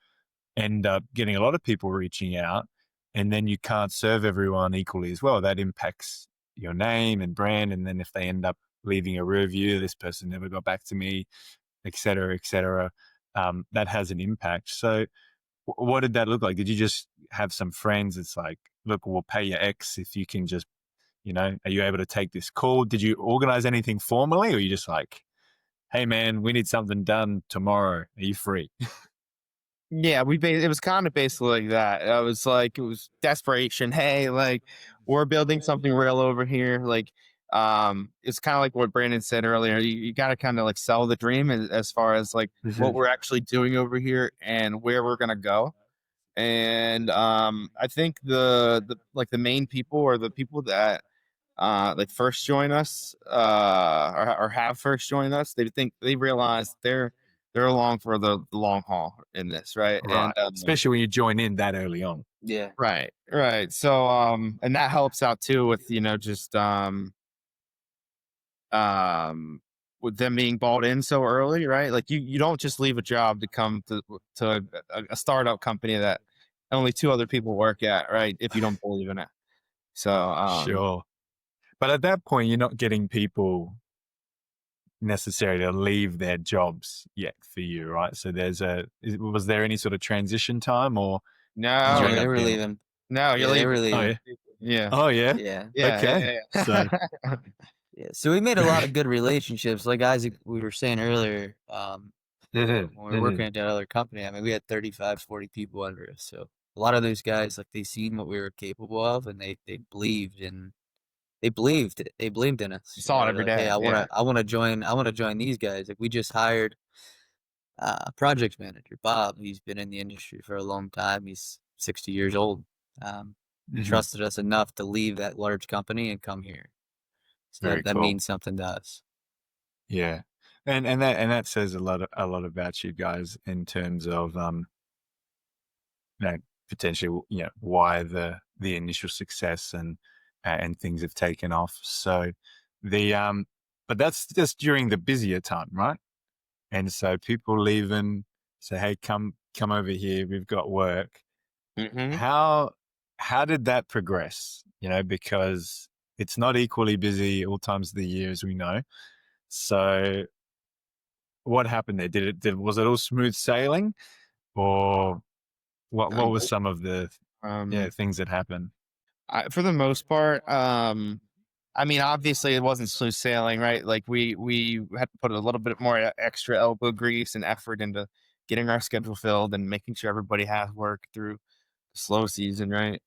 end up getting a lot of people reaching out and then you can't serve everyone equally as well, that impacts your name and brand. And then if they end up leaving a review, this person never got back to me, et cetera, that has an impact. So what did that look like? Did you just have some friends? It's like, look, we'll pay you X if you can just, are you able to take this call? Did you organize anything formally, or you just like, hey man, we need something done tomorrow. Are you free? Yeah, it was kind of basically like that. I was like, it was desperation. Hey, like, we're building something real over here. Like, it's kind of like what Brandon said earlier. You got to kind of like sell the dream as far as like what we're actually doing over here and where we're gonna go. And I think the main people, or the people that like first join us, or have first joined us, they realize they're along for the long haul in this, right? Right. And especially when you join in that early on. Yeah. right. So and that helps out too with just with them being bought in so early, right? Like you don't just leave a job to come to a startup company that only 2 other people work at, right? If you don't believe in it. So Sure. But at that point, you're not getting people necessarily to leave their jobs yet for you, right? So was there any sort of transition time, or no, they were leaving. No, you're They were leaving. leaving. Yeah. Oh yeah. Yeah. Okay. Yeah. So Yeah. So we made a lot of good relationships. Like Isaac, we were saying earlier, when we were working at that other company, I mean, we had 35, 40 people under us. So a lot of those guys, like, they seen what we were capable of, and they believed in us. You saw it They're every like, hey, day. I want to join these guys. Like, we just hired a project manager, Bob. He's been in the industry for a long time. He's 60 years old. He trusted us enough to leave that large company and come here. So that cool. means something to us. Yeah. And that says a lot about you guys in terms of potentially why the initial success and things have taken off. So but that's just during the busier time, right? And so people leave and say, hey, come over here, we've got work. Mm-hmm. How did that progress? Because it's not equally busy all times of the year, as we know. So what happened there? Was it all smooth sailing, or what was some of the things that happened? For the most part, I mean, obviously it wasn't smooth sailing, right? Like we had to put a little bit more extra elbow grease and effort into getting our schedule filled and making sure everybody has work through the slow season, right?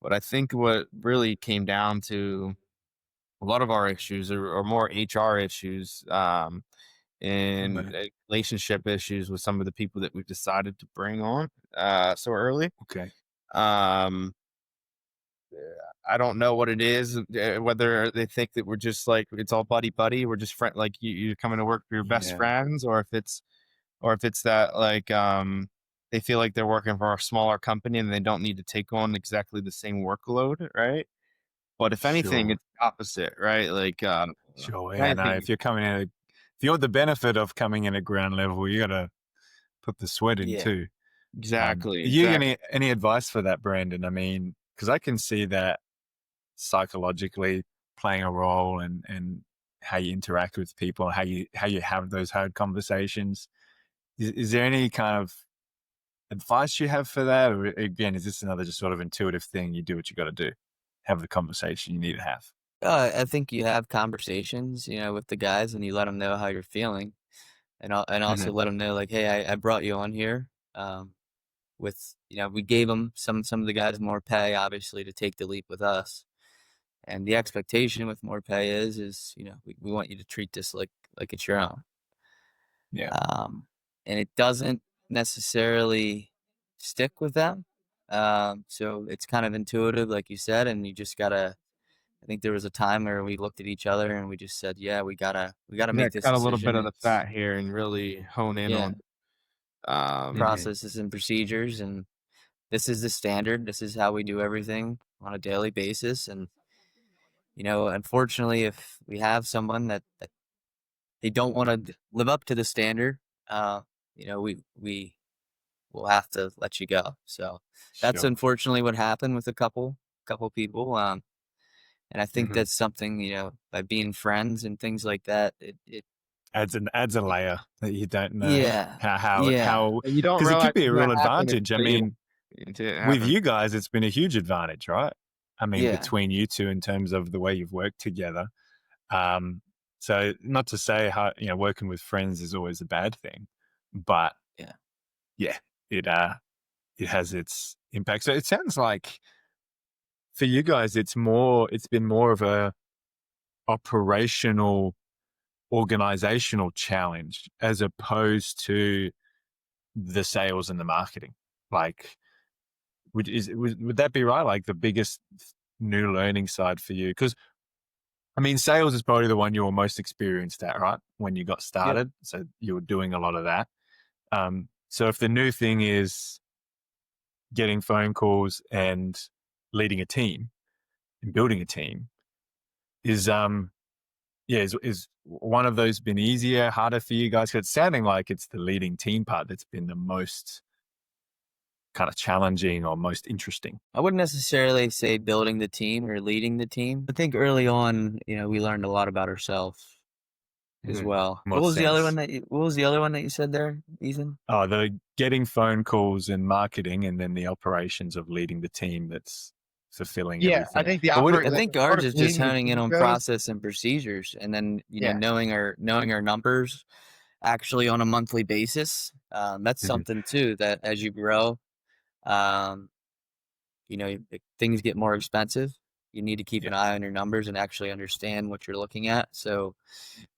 But I think what really came down to a lot of our issues are more HR issues, and Right. relationship issues with some of the people that we've decided to bring on so early. Okay. Um, I don't know what it is, whether they think that we're just like it's all buddy buddy, we're just friend like you're coming to work for your best Yeah. friends, or if it's that like they feel like they're working for a smaller company and they don't need to take on exactly the same workload, right? But if anything, Sure. it's the opposite, right? Like Sure. if Yeah. No. anything, If you want the benefit of coming in at ground level, you got to put the sweat in Yeah. too. exactly, You exactly. any advice for that, Brandon? I mean, because I can see that psychologically playing a role, and how you interact with people, how you have those hard conversations. Is there any kind of advice you have for that, or again, is this another just sort of intuitive thing? You do what you got to do, have the conversation you need to have. I think you have conversations, with the guys, and you let them know how you're feeling, and also Mhm. let them know like, hey, I brought you on here. With we gave them some of the guys more pay, obviously, to take the leap with us, and the expectation with more pay is we want you to treat this like it's your own. Yeah. And it doesn't necessarily stick with them. So it's kind of intuitive, like you said, and you just gotta. I think there was a time where we looked at each other and we just said, "Yeah, we gotta Yeah, make this cut a little bit decision. of the It's fat here and really hone in yeah, on Mhm. processes and procedures, and this is the standard. This is how we do everything on a daily basis." And unfortunately, if we have someone that they don't want to live up to the standard, we will have to let you go. So that's Sure. unfortunately what happened with a couple people. And I think Mhm. that's something, by being friends and things like that, it Adds a layer that you don't know yeah, yeah, how and you don't because it realize could be it's a gonna real happen advantage. I until you mean, until it with happens. you guys, it's been a huge advantage, right? I mean, yeah, between you two in terms of the way you've worked together. Um, so not to say how, working with friends is always a bad thing, but yeah. yeah, it it has its impact. So it sounds like for you guys, it's been more of a operational, organizational challenge as opposed to the sales and the marketing. Like, would that be right? Like the biggest new learning side for you? Because I mean, sales is probably the one you were most experienced at, right? When you got Yep. started. So you were doing a lot of that. So if the new thing is getting phone calls and leading a team and building a team, is is one of those been easier, harder for you guys? 'Cause it's sounding like it's the leading team part that's been the most kind of challenging or most interesting. I wouldn't necessarily say building the team or leading the team. I think early on, we learned a lot about ourselves as Mhm. well. In What what was the other sense? one what was the other one that you said there, Ethan? Oh, the getting phone calls and marketing, and then the operations of leading the team that's fulfilling Yeah, I everything. think the But I operate think as far ours as is just leading the honing in team on goes. process and procedures, and then Yeah, knowing our numbers actually on a monthly basis. That's Mhm. something too that as you grow, um, things get more expensive. You need to keep Yeah, an eye on your numbers and actually understand what you're looking at. So,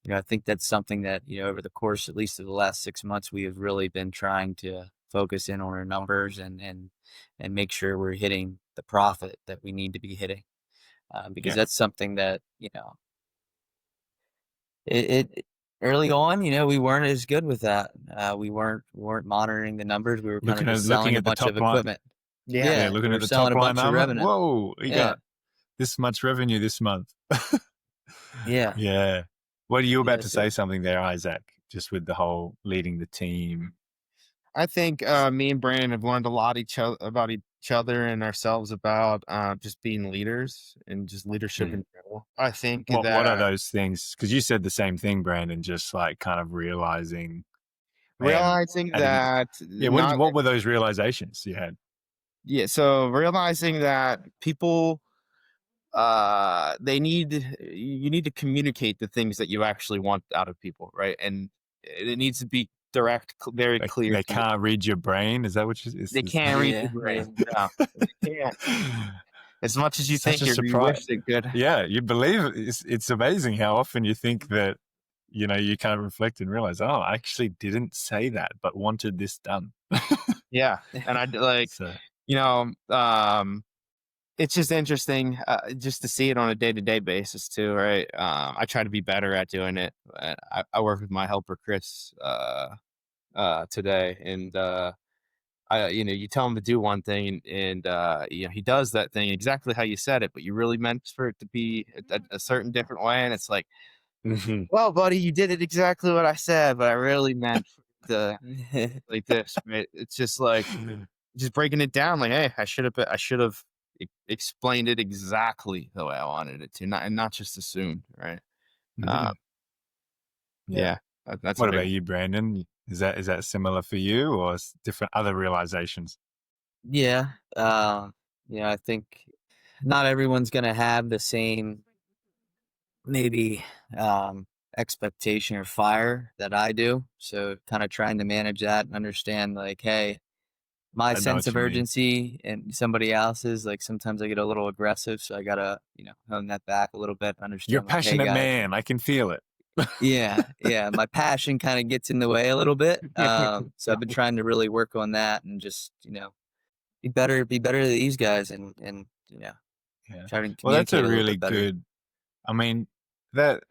I think that's something that over the course, at least of the last 6 months, we have really been trying to focus in on our numbers and make sure we're hitting the profit that we need to be hitting. Because yeah, that's something that it early on, we weren't as good with that. We weren't monitoring the numbers. We were kind of just looking selling a at the bunch of top line. equipment. yeah, Yeah, Yeah, we looking were at the selling top a line bunch of number. revenue. Whoa, you Yeah, got this much revenue this month. yeah, Yeah. What are you about yeah. to So say something there, Isaac? Just with the whole leading the team. I think me and Brandon have learned a lot about each each other and ourselves about just being leaders and just leadership in general. I think What are that those things? Because you said the same thing, Brandon. Just like kind of realizing, man, realizing I didn't. that Yeah, not what were those realizations you had? yeah, so realizing that people you need to communicate the things that you actually want out of people, right? And it needs to be direct, very Like clear they to you. can't read your brain. Is that what you? They Is can't read your Yeah, yeah. brain. No, they can't. As much as you such think a you wish surprise? they could. Yeah, you believe it's amazing how often you think that you kind of reflect and realize, oh, I actually didn't say that, but wanted this done. Yeah, and I like, So you know, it's just interesting just to see it on a day-to-day basis too, right? I try to be better at doing it. I work with my helper Chris today, and you tell him to do one thing, and he does that thing exactly how you said it, but you really meant for it to be a certain different way, and it's like, well, buddy, you did it exactly what I said, but I really meant for it to like this, right? It's just like just breaking it down, like, hey, I should have explained it exactly the way I wanted it to, not just assumed, right? Mhm. Uh, Yeah. yeah, that's a What big about one. you, Brandon? Is that similar for you, or different other realizations? Yeah. I think not everyone's gonna have the same maybe expectation or fire that I do. So kind of trying to manage that and understand like, hey, my I know sense what of you mean. urgency and somebody else's, like sometimes I get a little aggressive. So I gotta, hone that back a little bit, You're a understand like, hey passionate guys, man. I can feel it. yeah, my passion kind of gets in the way a little bit. So I've been trying to really work on that and just, be better to these guys and Yeah. try to Well, that's communicate a a little really bit better. good. I mean, that,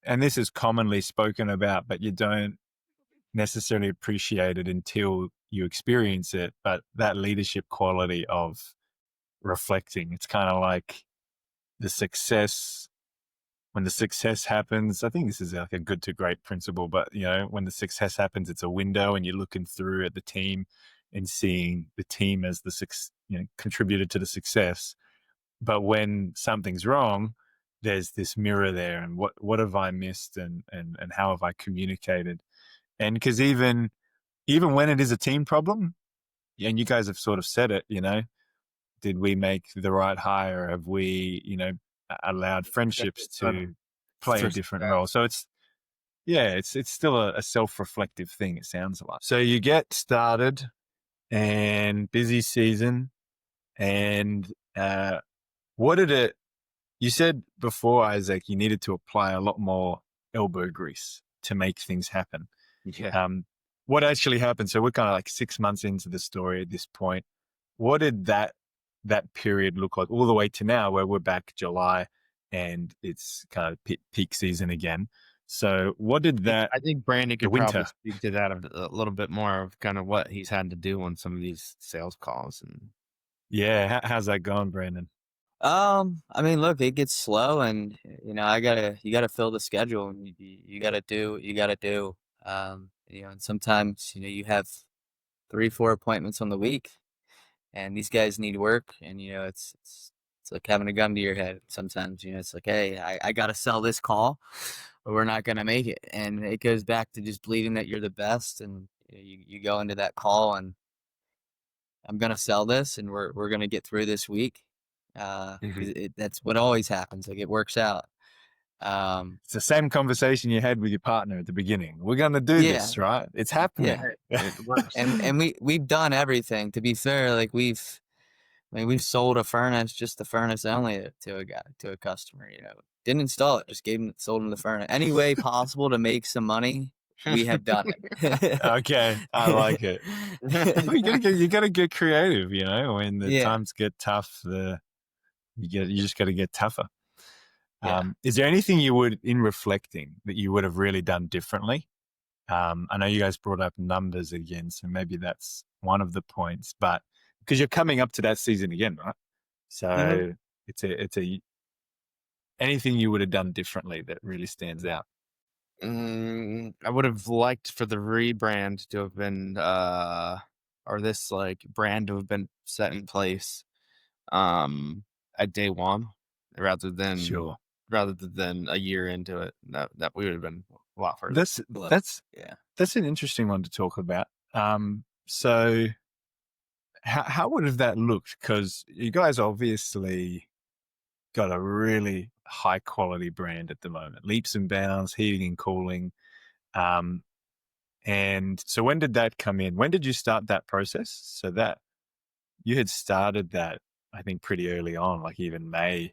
and this is commonly spoken about, but you don't necessarily appreciate it until you experience it. But that leadership quality of reflecting, it's kind of like the success. When the success happens, I think this is like a good to great principle, but when the success happens, it's a window and you're looking through at the team and seeing the team as contributed to the success. But when something's wrong, there's this mirror there, and what have I missed, and how have I communicated? And because even when it is a team problem, and you guys have sort of said it, did we make the right hire? Have we, allowed friendships to play a different role? So it's still a self-reflective thing. It sounds like. So you get started, and busy season, and what did it? You said before, Isaac, you needed to apply a lot more elbow grease to make things happen. Yeah. What actually happened? So we're kind of like 6 months into the story at this point. What did that period look like all the way to now, where we're back July and it's kind of peak season again? So what did that I think Brandon the could probably winter? speak to that a little bit more of kind of what he's had to do on some of these sales calls. And Yeah, how's that going, Brandon? I mean, look, it gets slow, and you gotta fill the schedule, and you gotta do what you gotta do. And sometimes you have 3, 4 appointments on the week, and these guys need work, and it's like having a gun to your head. Sometimes it's like, hey, I gotta sell this call, or we're not gonna make it, and it goes back to just believing that you're the best, and you go into that call and I'm gonna sell this, and we're gonna get through this week. 'Cause that's what always happens. Like it works out. Um, It's the same conversation you had with your partner at the beginning. We're going to do yeah, this, right? It's happening. yeah, it works. and we've done everything. To be fair, like we've sold a furnace, just the furnace only to a guy, to a customer. Didn't install it, just sold him the furnace. Any way possible to make some money, we have done it. Okay, I like it. Well, you gotta get creative. When the Yeah, times get tough, you just got to get tougher. yeah. Is there anything you would, in reflecting, that you would have really done differently? I know you guys brought up numbers again, so maybe that's one of the points. But because you're coming up to that season again, right? Mhm. So it's a anything you would have done differently that really stands out. I would have liked for the rebrand to have been or this like brand to have been set in place at day one rather than Sure. a year into it. That we would have been a lot further. That's Yeah. that's an interesting one to talk about. So how would have that looked? Because you guys obviously got a really high quality brand at the moment. Leaps and Bounds, heating and cooling. And so when did that come in? When did you start that process? So that you had started that, I think, pretty early on, like even May,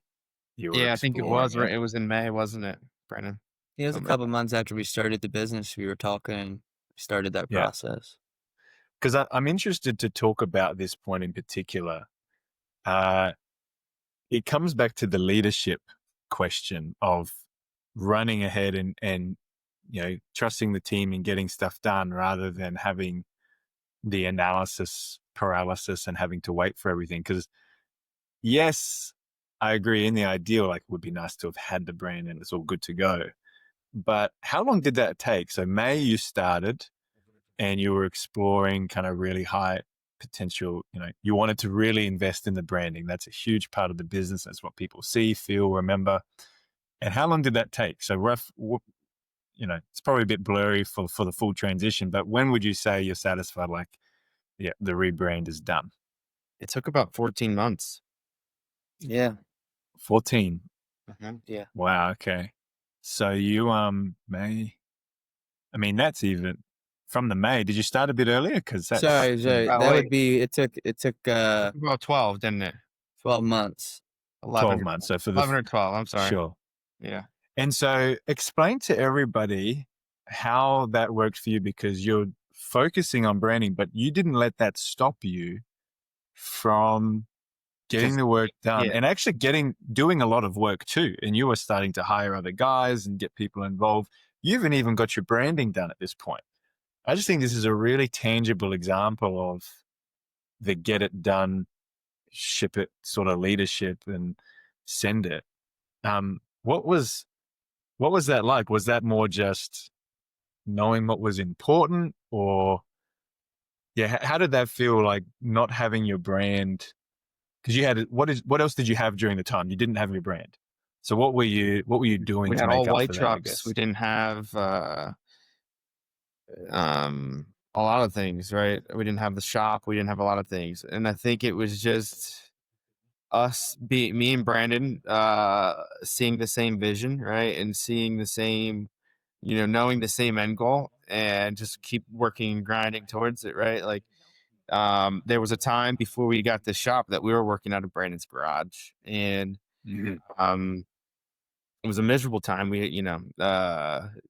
you were Yeah, I think it exploring was it. right. It was in May, wasn't it, Brandon? It was a Something like couple months after we started the business. We were talking and started that Yeah. process. Because I'm interested to talk about this point in particular. It comes back to the leadership question of running ahead and trusting the team and getting stuff done rather than having the analysis paralysis and having to wait for everything. Because yes, I agree in the ideal, like it would be nice to have had the brand and it's all good to go. But how long did that take? So May you started and you were exploring kind of really high potential, you wanted to really invest in the branding. That's a huge part of the business. That's what people see, feel, remember. And how long did that take? So it's probably a bit blurry for the full transition, but when would you say you're satisfied? Like, yeah, the rebrand is done. it took about 14 months. Yeah. 14. Yeah. Wow. Okay. So you, May, I mean, that's even from the May. Did you start a bit earlier? Cause that's, Sorry. Oh, That wait. would be, it took About 12, didn't it? 12 months. 11 12 months. So for 11 or 12. I'm sorry. sure. Yeah. And so explain to everybody how that worked for you, because you're focusing on branding, but you didn't let that stop you from getting the work done Yeah. and actually doing a lot of work too. And you were starting to hire other guys and get people involved. You haven't even got your branding done at this point. I just think this is a really tangible example of the get it done, ship it sort of leadership and send it. What was that like? Was that more just knowing what was important, or how did that feel, like not having your brand? Because you had what else did you have during the time? You didn't have your brand. So what were you doing We to had all make up white for that, I trucks. guess? We didn't have a lot of things, right? We didn't have the shop. We didn't have a lot of things. And I think it was just me and Brandon, seeing the same vision, right? And seeing the same, knowing the same end goal and just keep working and grinding towards it, right? Like, there was a time before we got the shop that we were working out of Brandon's garage, and it was a miserable time. We,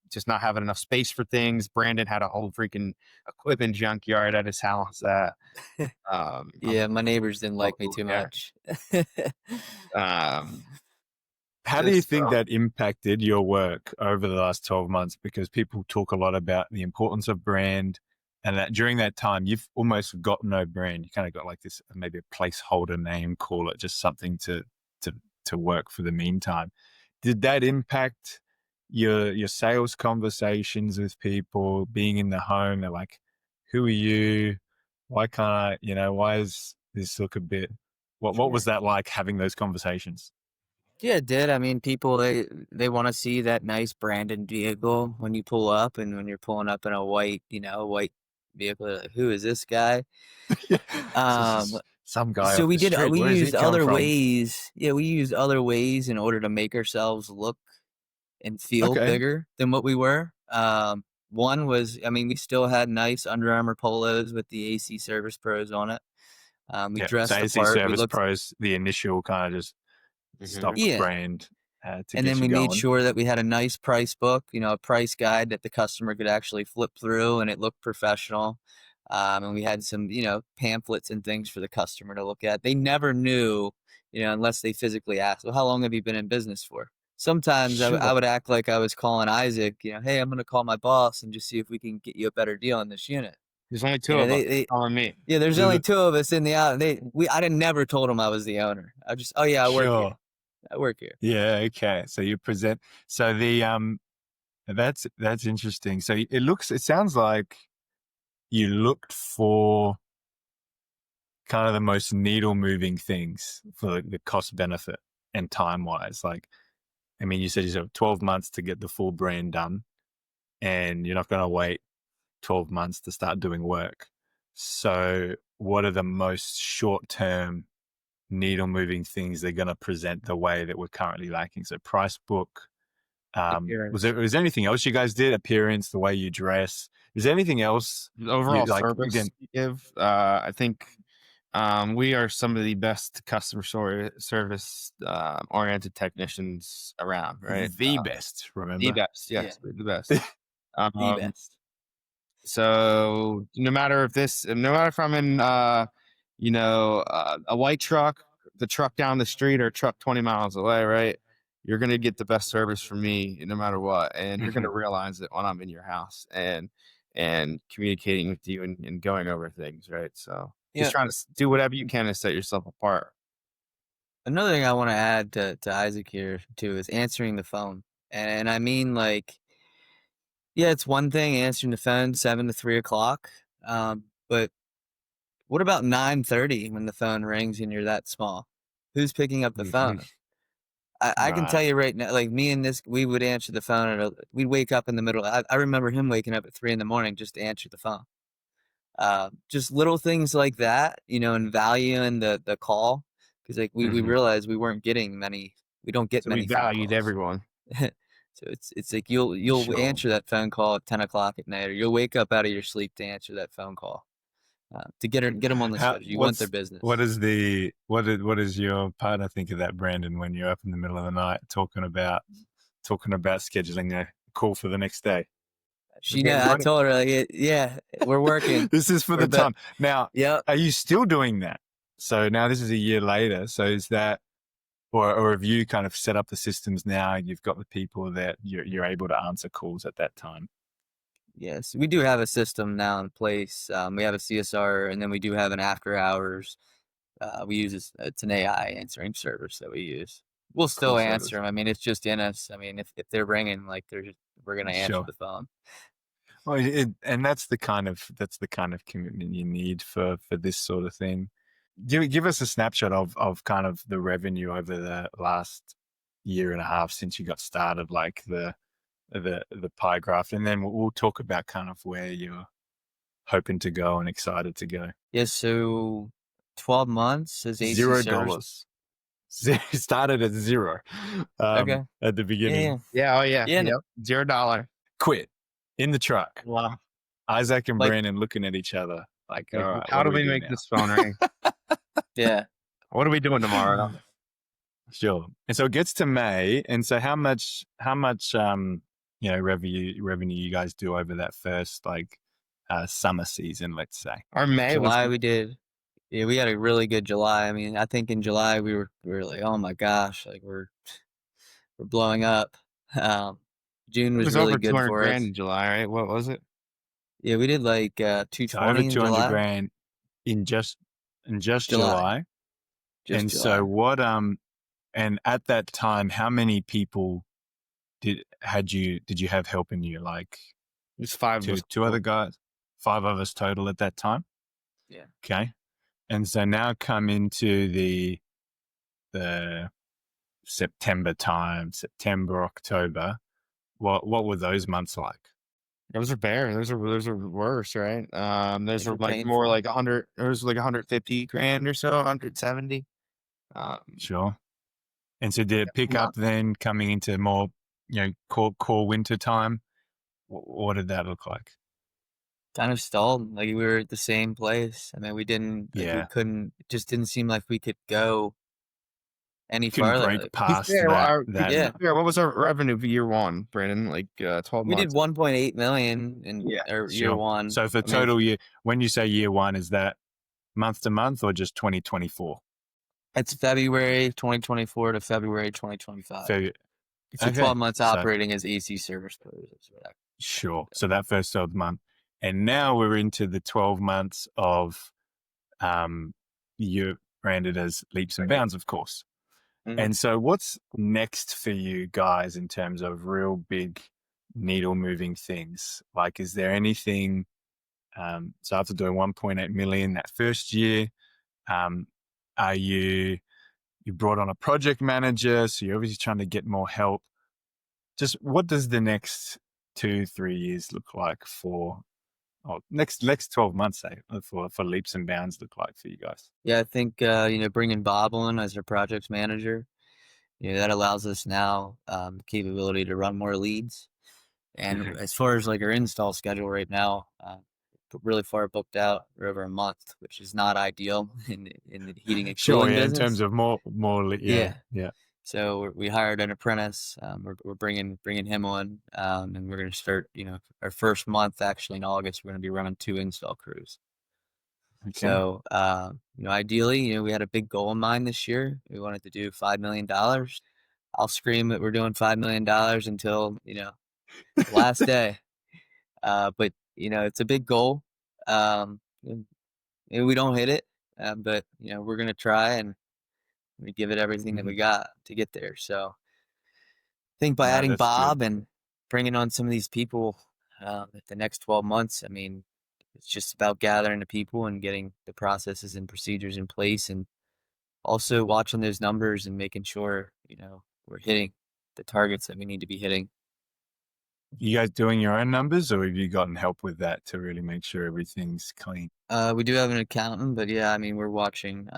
just not having enough space for things. Brandon had a whole freaking equipment junkyard at his house. Yeah. My neighbors didn't like me too yeah. much. How do you think that impacted your work over the last 12 months? Because people talk a lot about the importance of brand, and that during that time, you've almost got no brand. You kind of got like this, maybe a placeholder name, call it, just something to work for the meantime. Did that impact your sales conversations with people, being in the home? They're like, who are you? Why can't I, why is this look a bit, what was that like, having those conversations? Yeah, it did. I mean, people they want to see that nice branded vehicle when you pull up, and when you're pulling up in a white vehicle, they're like, who is this guy? Yeah. This is some guy So off the street. we Where does he used come other from? ways. Yeah, we used other ways in order to make ourselves look and feel Okay. bigger than what we were. One was, I mean, we still had nice Under Armour polos with the AC Service Pros on it. We Yeah. dressed So the AC part. We Service looked, Pros, the initial kind of just stock yeah. brand to And get then you we made going. sure that we had a nice price book, a price guide that the customer could actually flip through, and it looked professional. And we had some, pamphlets and things for the customer to look at. They never knew, unless they physically asked, well, how long have you been in business for? Sometimes I Sure. would act like I was calling Isaac, hey, I'm going to call my boss and just see if we can get you a better deal on this unit. There's only two of us calling me. Yeah, there's only two of us in the out. I didn't never told them I was the owner. I just, oh yeah, I work here. Sure. I work here. Yeah. Okay. So you present. So that's interesting. So it sounds like you looked for kind of the most needle moving things for the cost benefit and time wise? Like, I mean, you said you have 12 months to get the full brand done, and you're not going to wait 12 months to start doing work. So what are the most short term needle moving things they're going to present the way that we're currently lacking? So price book. Was there anything else you guys did? Appearance, the way you dress. Is there anything else? Overall like, service again, you give. I think we are some of the best customer service oriented technicians around, right? the best, remember? The best, yes, the best. The Um, best. So no matter if I'm in, a white truck, the truck down the street, or a truck 20 miles away, right? You're going to get the best service from me no matter what. And you're going to realize it when I'm in your house and communicating with you and going over things, right? So just trying to do whatever you can to set yourself apart. Another thing I want to add to Isaac here too is answering the phone. And I mean, like, yeah, it's one thing answering the phone 7 to 3 o'clock. But what about 9:30 when the phone rings and you're that small? Who's picking up the phone? I can tell you right now, like me and this, we would answer the phone we'd wake up in the middle. I remember him waking up at 3 a.m. just to answer the phone. Just little things like that, and valuing the call. Cause like we realized we weren't getting many, we don't get many we valued phone calls. everyone. So it's like you'll Sure. answer that phone call at 10 o'clock at night, or you'll wake up out of your sleep to answer that phone call. To get them on the schedule. You want their business. What is your partner think of that, Brandon, when you're up in the middle of the night talking about scheduling a call for the next day? I told her, like, yeah, we're working. This is for the time. Now, Yep. Are you still doing that? So now this is a year later. So is that, or have you kind of set up the systems now? You've got the people that you're able to answer calls at that time. Yes, we do have a system now in place. We have a CSR, and then we do have an after hours. We use it's an AI answering service that we use. We'll still answer them. I mean, it's just in us. I mean, if they're ringing, like we're gonna answer the phone. Well, and that's the kind of commitment you need for this sort of thing. Give us a snapshot of kind of the revenue over the last year and a half since you got started, like the pie graph, and then we'll talk about kind of where you're hoping to go and excited to go. Yes, so 12 months is $0. Started at zero. Okay. At the beginning. Yeah. Oh yeah. Yeah. Yep. $0. Quit in the truck. Wow. Isaac and Brandon looking at each other like, all right, how do we make this phone ring? Yeah. What are we doing tomorrow? Sure. And so it gets to May, and so how much revenue you guys do over that first summer season, let's say? Our May July we did. Yeah, we had a really good July. I mean, I think in July we were like, oh my gosh, like we're blowing up. June was really good for us. in July, right? What was it? Yeah, we did like 220 over in 200 July. grand in just July. Just and July. So what and at that time, how many people did you have helping you? Like It's five. Two other guys, 5 of us total at that time. Yeah. Okay. And so now come into the September, October. What were those months like? Those are bare. Those are worse, right? Those are like painful. more like 100. It was like 150 grand or so, 170. Sure. And so did it pick up then coming into more, core winter time? What did that look like? Kind of stalled. Like we were at the same place. I mean, we didn't. We couldn't. It just didn't seem like we could go any farther. Break past that. Yeah. What was our revenue for year one, Brandon? Like 12 months. We did 1.8 million in year one. So for total year, when you say year one, is that month to month or just 2024? It's February 2024 to February 2025. So 12 months operating as AC service pros. Sure. So that first 12 month. And now we're into the 12 months of you're branded as Leaps and Bounds, of course. Mm-hmm. And so what's next for you guys in terms of real big needle moving things? Like, is there anything, so after doing 1.8 million that first year, Are you brought on a project manager, so you're obviously trying to get more help. Just what does the next 2-3 years look like for, next 12 months, say, for Leaps and Bounds look like for you guys? Yeah, I think bringing Bob on as our projects manager, that allows us now capability to run more leads. And as far as like our install schedule right now, really far booked out. We're over a month, which is not ideal in the heating and Sure, cooling yeah, business. in terms of more, yeah. So we hired an apprentice. We're bringing him on, and we're going to start. Our first month actually in August, we're going to be running 2 install crews. Okay. So ideally, we had a big goal in mind this year. We wanted to do $5 million. I'll scream that we're doing $5 million until the last day. But it's a big goal. And we don't hit it, but we're gonna try and we give it everything that we got to get there. So I think by adding Bob and bringing on some of these people the next 12 months, I mean, it's just about gathering the people and getting the processes and procedures in place, and also watching those numbers and making sure we're hitting the targets that we need to be hitting. You guys doing your own numbers, or have you gotten help with that to really make sure everything's clean? We do have an accountant, but yeah, I mean, we're watching.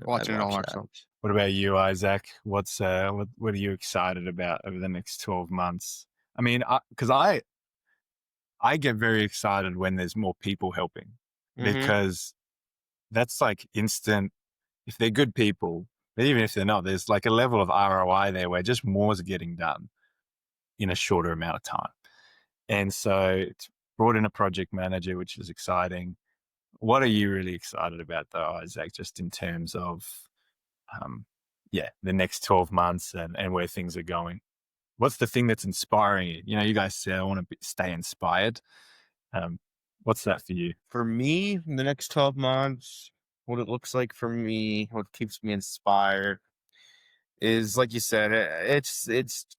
Watching it all ourselves. What about you, Isaac? What are you excited about over the next 12 months? I mean, because I get very excited when there's more people helping, because that's like instant. If they're good people, but even if they're not, there's like a level of ROI there where just more is getting done in a shorter amount of time. And so it's brought in a project manager, which is exciting. What are you really excited about though, Isaac, just in terms of, the next 12 months and where things are going? What's the thing that's inspiring you? You guys say, I want to stay inspired. What's that for you? For me, in the next 12 months, what it looks like for me, what keeps me inspired is, like you said, it's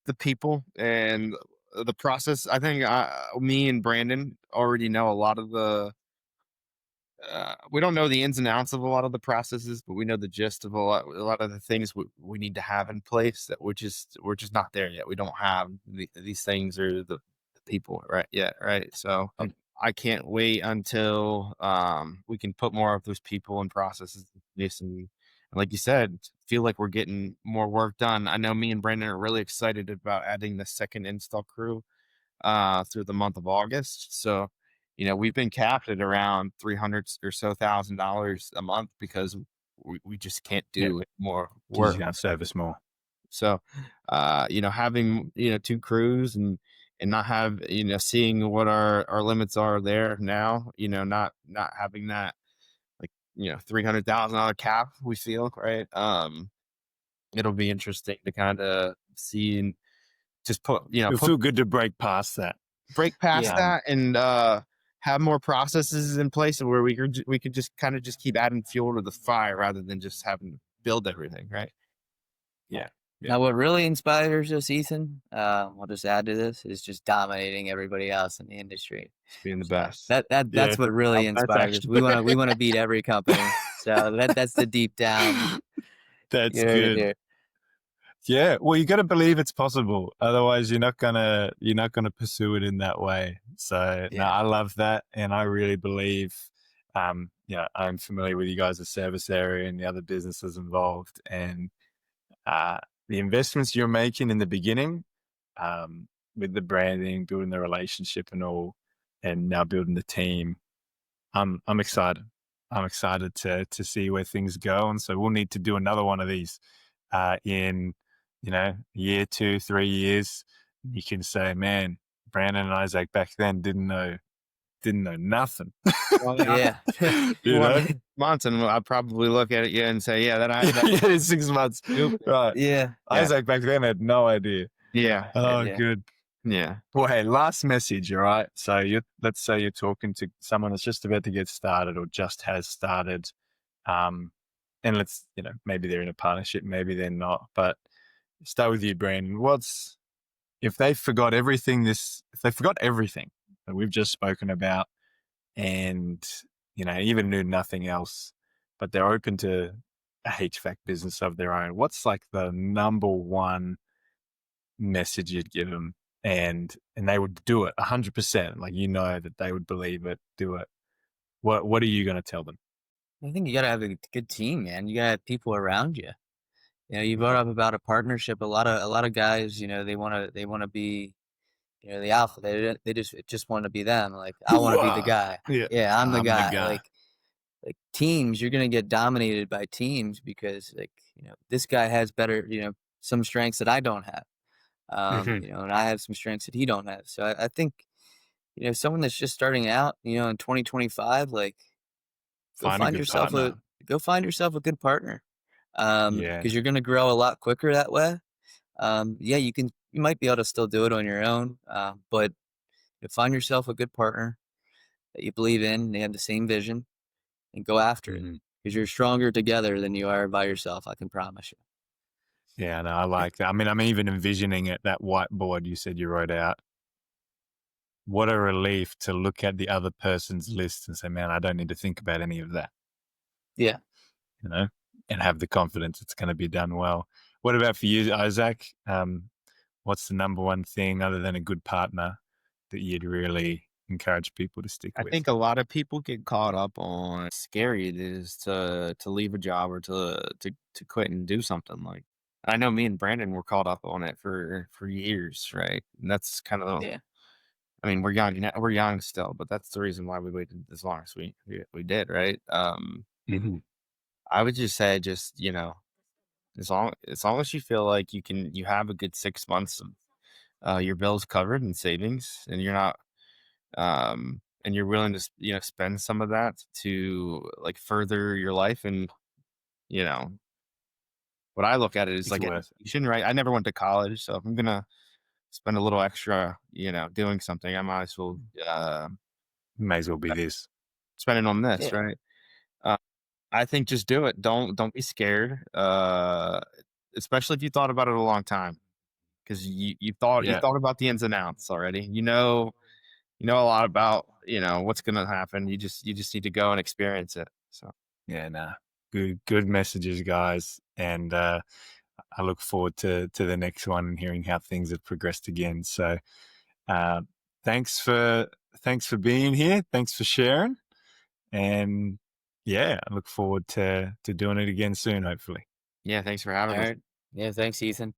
the people and the process. I think me and Brandon already know a lot of the, we don't know the ins and outs of a lot of the processes, but we know the gist of a lot of the things we need to have in place that we're just not there yet. We don't have these things or the people right yet. Right. So I can't wait until we can put more of those people and processes in place, and like you said, feel like we're getting more work done. I know me and Brandon are really excited about adding the second install crew through the month of August. So, we've been capped at around $300,000 or so a month because we just can't do more work. You can't service more. So, having 2 crews and not have seeing what our limits are there now, not having that like $300,000 cap, we feel right. It'll be interesting to kind of see and just it'll feel good to break past that. That and have more processes in place where we could just kind of just keep adding fuel to the fire rather than just having to build everything, right? Yeah. Now, what really inspires us, Ethan, I'll just add to this, is just dominating everybody else in the industry. Being the best. That's what really inspires us. We want to beat every company. So that's the deep down. That's good. Yeah, well, you got to believe it's possible. Otherwise, you're not gonna pursue it in that way. So, no, I love that, and I really believe. I'm familiar with you guys' service area and the other businesses involved, and the investments you're making in the beginning, with the branding, building the relationship, and all, and now building the team. I'm excited. I'm excited to see where things go, and so we'll need to do another one of these in year, 2, 3 years. You can say, man, Brandon and Isaac back then didn't know nothing. Well, months, and I'll probably look at it and say, that 6 months, right? Yeah, Isaac back then had no idea. Yeah. Oh, good. Yeah. Well, hey, last message, all right? So let's say you're talking to someone that's just about to get started or just has started, and let's maybe they're in a partnership, maybe they're not, but start with you, Brandon. If they forgot everything that we've just spoken about, and even knew nothing else, but they're open to a HVAC business of their own, what's like the number one message you'd give them? And they would do it 100%. Like, that they would believe it, do it. What are you going to tell them? I think you gotta have a good team, man. You gotta have people around you. You brought up about a partnership. A lot of guys, they wanna be, the alpha. They just want to be them. Like, I want to be the guy. Yeah, Yeah, I'm the I'm the guy. guy. Like teams, you're gonna get dominated by teams because, like, this guy has better, some strengths that I don't have. And I have some strengths that he don't have. So I think, someone that's just starting out, in 2025, like, go Find a find good yourself partner. a good partner. Yeah. Because you're gonna grow a lot quicker that way. Yeah, you might be able to still do it on your own, but find yourself a good partner that you believe in, they have the same vision, and go after it. Because you're stronger together than you are by yourself, I can promise you. Yeah, no, I like that. I mean, I'm even envisioning it, that whiteboard you said you wrote out. What a relief to look at the other person's list and say, man, I don't need to think about any of that. Yeah. And have the confidence it's going to be done well. What about for you, Isaac? What's the number one thing other than a good partner that you'd really encourage people to stick I with? think a lot of people get caught up on how scary it is to leave a job or to quit and do something. Like, I know me and Brandon were caught up on it for years, right? And that's kind of, Yeah. I mean, we're young still, but that's the reason why we waited as long as we did, right? I would just say, as long as you feel like you have a good 6 months of your bills covered and savings, and you're not and you're willing to spend some of that to, like, further your life. And you know what I look at it is It's like worth it. education, right? I never went to college, so if I'm gonna spend a little extra, doing something, I might as well May as well be this. spend it on this, Yeah. right? I think just do it. Don't be scared. Especially if you thought about it a long time, because you Yeah. thought about the ins and outs already. You know a lot about what's gonna happen. You just need to go and experience it. So Yeah, nah. Good messages, guys. And I look forward to the next one and hearing how things have progressed again. So thanks for being here. Thanks for sharing. And yeah, I look forward to doing it again soon, hopefully. yeah, thanks for All having me. right. Yeah. Thanks, Ethan.